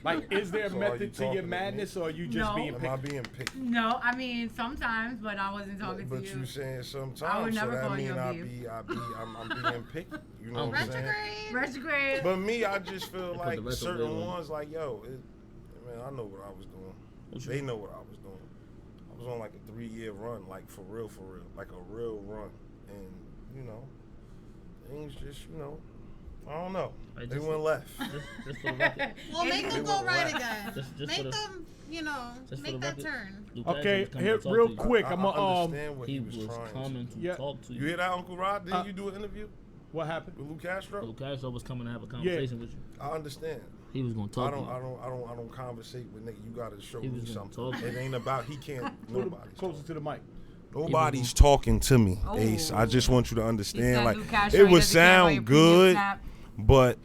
Like, is there a So are you method to talking your to me? madness, or are you just No. being Am I picky? being picky? no, I mean sometimes, but I wasn't talking But to you you. saying sometimes, I would so never that call mean you a I'm being picky. You know what I'm saying? Retrograde. Retrograde. But me, I just feel put like the rest of certain it on. ones, like man, I know what I was doing. They know what I was doing. I was on like a 3-year run, like for real, like a real run, and things just I don't know. Like, They just- went left. just for the record. Well, make them go right again. Just for Make the- them, just for make the that record, turn. Luke Okay, was coming here, to talk real to you. quick, I I'm gonna understand what He he was was trying coming to. to Yeah. talk to You you. hear that, Uncle Rod? Didn't you do an interview What happened? with Lou Castro? Luke Castro was coming to have a conversation with you. I understand. He was gonna I talk don't, to you. I don't conversate with nigga. You gotta show He me was gonna something. talk to It ain't about he can't. Put it Nobody's closer talking. to the mic. Nobody's talking to me, Oh. Ace. I just want you to He understand. said Like Luke Castro, it he would doesn't care about your sound premium good, snap. but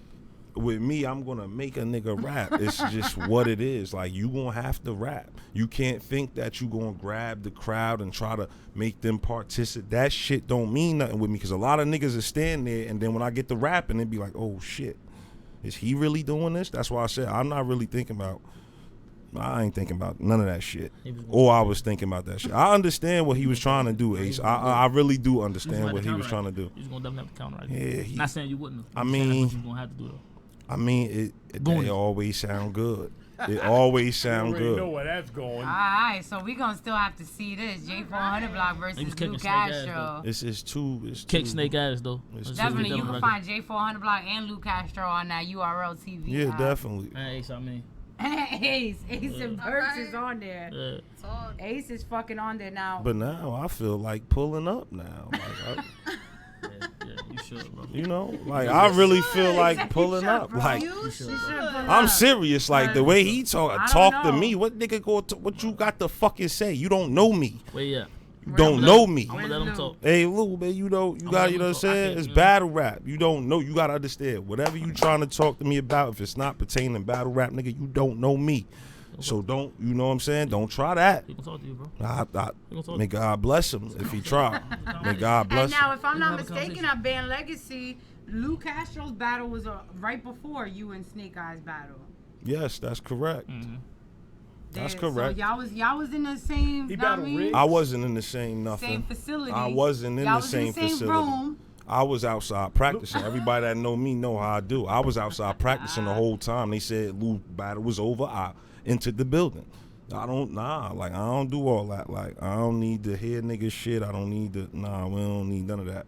with me, I'm gonna make a nigga rap. It's just what it is. Like you gonna have to rap. You can't think that you gonna grab the crowd and try to make them participate. That shit don't mean nothing with me because a lot of niggas are standing there, and then when I get to rapping, it be like, oh shit, is he really doing this? That's why I said I'm not really thinking about. I ain't thinking about none of that shit. Or I was thinking about that shit. I understand what he was trying to do, Ace. I really do understand what he was trying to do. You was gonna definitely have to counter right Yeah, Not saying you wouldn't. I I'm saying that's mean- what you gonna have to do though. I mean, they always sound good. It always sound You good. know where that's going. All right, so we gonna still have to see this J400 Block versus Lou Castro. It's two. Kick Snake ass though. Definitely, you can find J400 Block and Lou Castro on that URL TV. Yeah, definitely. Ace, I mean. Ace and Burks is on there. Ace is fucking on there now. But now I feel like pulling up now. Like you should, bro. You know, like I really feel like pulling up. Like I'm serious. Like the way he talk to me. What nigga what you got to fucking say? You don't know me. Wait, yeah. You don't know me. I'm gonna let him talk. Hey, Lou, man, you know what I'm saying? It's battle rap. You don't know. You gotta understand. Whatever you trying to talk to me about, if it's not pertaining to battle rap, nigga, you don't know me. So don't, you know what I'm saying? Don't try that. He can talk to you, bro. May God bless him if he try. May God bless him. And now, if I'm not mistaken, at Band Legacy, Lou Castro's battle was right before you and Snake Eyes battle. Yes, that's correct. That's correct. So y'all was in the same. I wasn't in the same nothing. Same facility. I wasn't in the same facility. Room. I was outside practicing. Everybody that know me know how I do. I was outside practicing the whole time. They said Lou battle was over. I entered the building. I don't do all that. Like I don't need to hear niggas shit. I don't need to. Nah, we don't need none of that.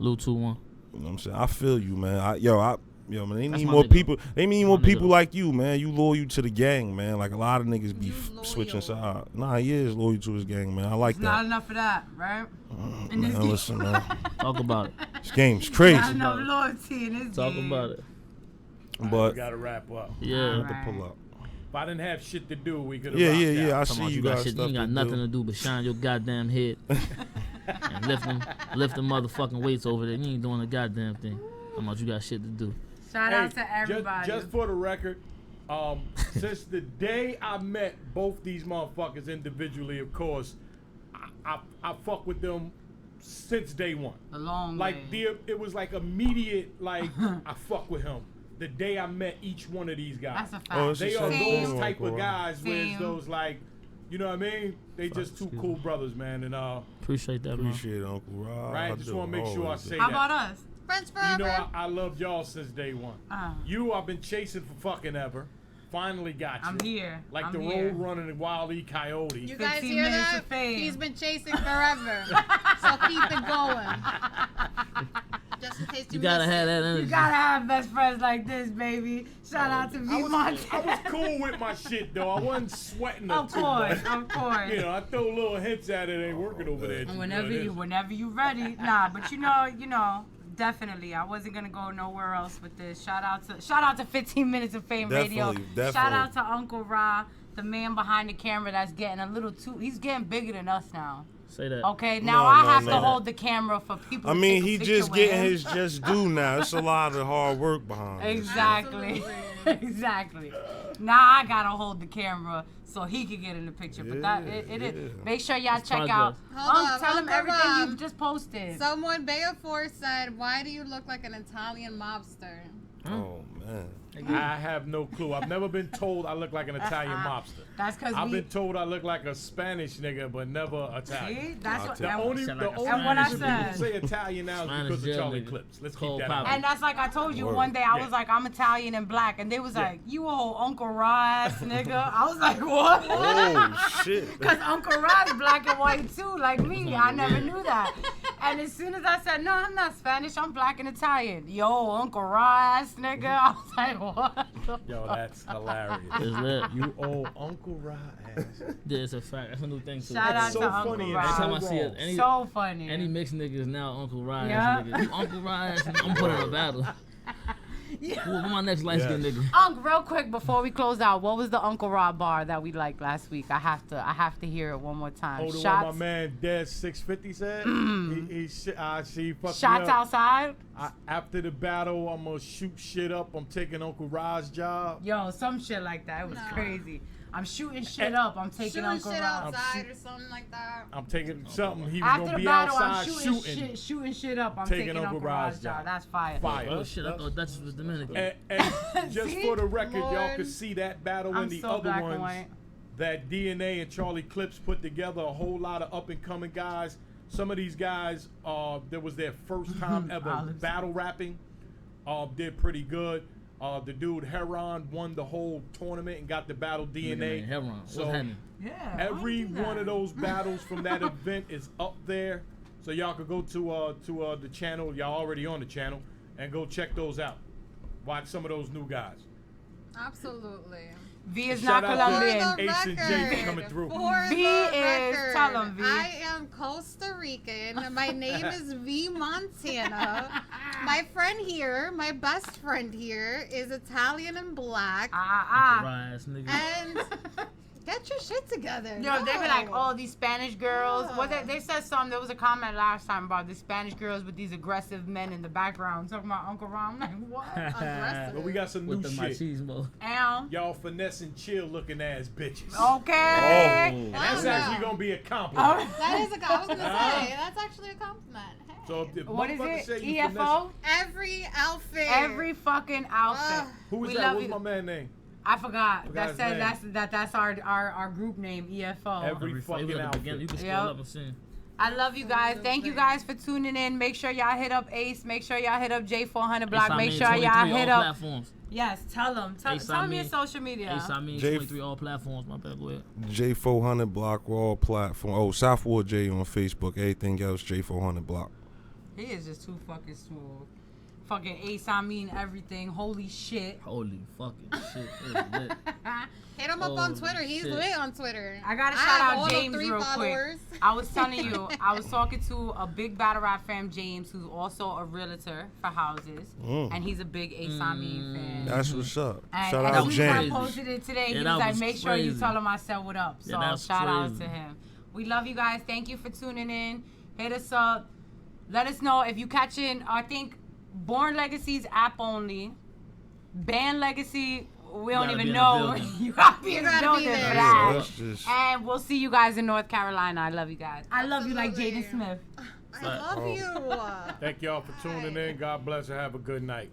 Lou 2-1. You know what I'm saying? I feel you, man. Yo, man, they need more people. They need more people like you, man. You loyal to the gang, man. Like a lot of niggas be switching sides. Nah, he is loyal to his gang, man. I like that. Not enough of that, right? Man, listen, man. Talk about it. This game's crazy. Not enough loyalty in this Talk game. about it. But we gotta wrap up. Yeah. Have to pull up. If I didn't have shit to do, we could. Yeah. I see you guys. You ain't got nothing to do but shine your goddamn head and lift them motherfucking weights over there. You ain't doing a goddamn thing. How much you got shit to do? Shout out to everybody. Just for the record, since the day I met both these motherfuckers individually, of course, I fuck with them since day one. A long way. It was like immediate, like I fuck with him. The day I met each one of these guys. That's a fact. They are those type of guys where it's those like, you know what I mean? They just two cool brothers, man. And appreciate that, appreciate Uncle Rob. Right, just want to make sure I say that. How about us? Friends forever. You know, I loved y'all since day one. You, I've been chasing for fucking ever. Finally got you. I'm here. Like the road running Wile E. Coyote. You guys hear that? He's been chasing forever. So keep it going. Just in case you gotta have that energy. You gotta have best friends like this, baby. Shout out to V Montana. I was cool with my shit though. I wasn't sweating it Of course. You know, I throw little hints at it. Ain't working over there. Whenever you ready. Nah, but you know. Definitely, I wasn't gonna go nowhere else with this. Shout out to 15 Minutes of Fame Radio. Definitely. Shout out to Uncle Ra, the man behind the camera that's getting a little too. He's getting bigger than us now. Say that. Okay, now I have to hold the camera for people. I mean, he to just getting his just due now. It's a lot of hard work behind it. Exactly. Now I gotta hold the camera so he can get in the picture. But it is. Make sure y'all check out. Tell him everything you've just posted. Someone, Beafor said, "Why do you look like an Italian mobster?" Oh man. I have no clue. I've never been told I look like an Italian mobster. That's because I've been told I look like a Spanish nigga, but never Italian. See? That's what the only reason people say Italian now is because of Charlie Clips. Let's keep that out. And that's like I told you one day. I was like, I'm Italian and black, and they was like, you old Uncle Ra ass nigga. I was like, what? Oh shit. Because Uncle Ra's black and white too, like me. I never knew that. And as soon as I said, no, I'm not Spanish, I'm black and Italian. Yo, Uncle Ra ass nigga. I was like, what? Yo, that's hilarious. It's lit. You old Uncle Ra ass. Yeah, it's a fact. That's a new thing too. Shout out so to funny Uncle and Ra. Every time I see it, So funny. Any mixed niggas now Uncle Ra Yeah. nigga. You Uncle Ra ass nigga, I'm putting a battle. Who my next light skinned nigga? Unc, real quick before we close out, what was the Uncle Rob bar that we liked last week? I have to hear it one more time. Oh, the one my man Dead 650 said. He fucked Shots me up. outside. After the battle, I'm gonna shoot shit up. I'm taking Uncle Ra's job. Yo, some shit like that. It was crazy. I'm shooting shit up. I'm taking Uncle shit Rob. outside or something like that. I'm taking something. He was After gonna the be battle, outside I'm shooting shit up. I'm taking Uncle Rod's job. That's fire. Oh shit, I thought that was Dominican. And just for the record, y'all could see that battle and the other black ones and white. that DNA and Charlie Clips put together. A whole lot of up and coming guys. Some of these guys, that was their first time ever battle rapping. Did pretty good. The dude Heron won the whole tournament and got the battle DNA. Heron. What's So happening? Yeah. every one of those battles from that event is up there. So y'all could go to the channel. Y'all already on the channel and go check those out. Watch some of those new guys. Absolutely. V is Shout not out to Colombian. Ace and Jay for coming through. For V the is, record, tell 'em, V. I am Costa Rican. My name is V Montana. My friend here, my best friend here, is Italian and black. Rise, nigga. And get your shit together. Yo, they be like, No. oh, these Spanish girls. Yeah. What they said something. There was a comment last time about the Spanish girls with these aggressive men in the background talking about Uncle Ron. I'm like, what? Aggressive. But we got some new With the shit. machismo. Ow. Y'all finesse and chill looking ass bitches. Okay. And that's actually gonna be a compliment. That is I was gonna say that's actually a compliment. Hey. So if What is motherfuckers it? say you EFO? Every outfit. Every fucking outfit. Who is We that? love What's you. my man name? I forgot. Forgot That his says that's our group name, EFO. Every fucking outfit. You can scroll Yep. up and see. I love you guys. Thank you guys for tuning in. Make sure y'all hit up Ace. Make sure y'all hit up J400 Block. Make sure y'all hit all up. platforms. Yes, tell them. Tell them your social media. Ace Amin, J- 23 all platforms. My bad, go ahead. J400 Block, all platform. Oh, Southwood J on Facebook. Everything else, J400 Block. He is just too fucking smooth. Fucking Ace, I mean everything. Holy shit. Holy fucking shit. It was lit. Hit him up on Oh, Twitter. He's shit. lit on Twitter. I gotta have shout all out the James 3 real followers. quick. I was telling you, I was talking to a big battle rap fan, James, who's also a realtor for houses, and he's a big Ace Amin fan. That's what's up. And Shout as out soon as I James. posted it today, Yeah, he that was like, was make sure you crazy. tell him I said what up. So Yeah, that's shout out crazy. to him. We love you guys. Thank you for tuning in. Hit us up. Let us know if you catching, I think, Born Legacy's app only. Band Legacy, we don't gotta be even in the know. building. You gotta be in the gotta be building there. for Yeah, that. that's just- And we'll see you guys in North Carolina. I love you guys. I love you like Absolutely. Jaden Smith. I love you. Thank y'all for tuning in. God bless and have a good night.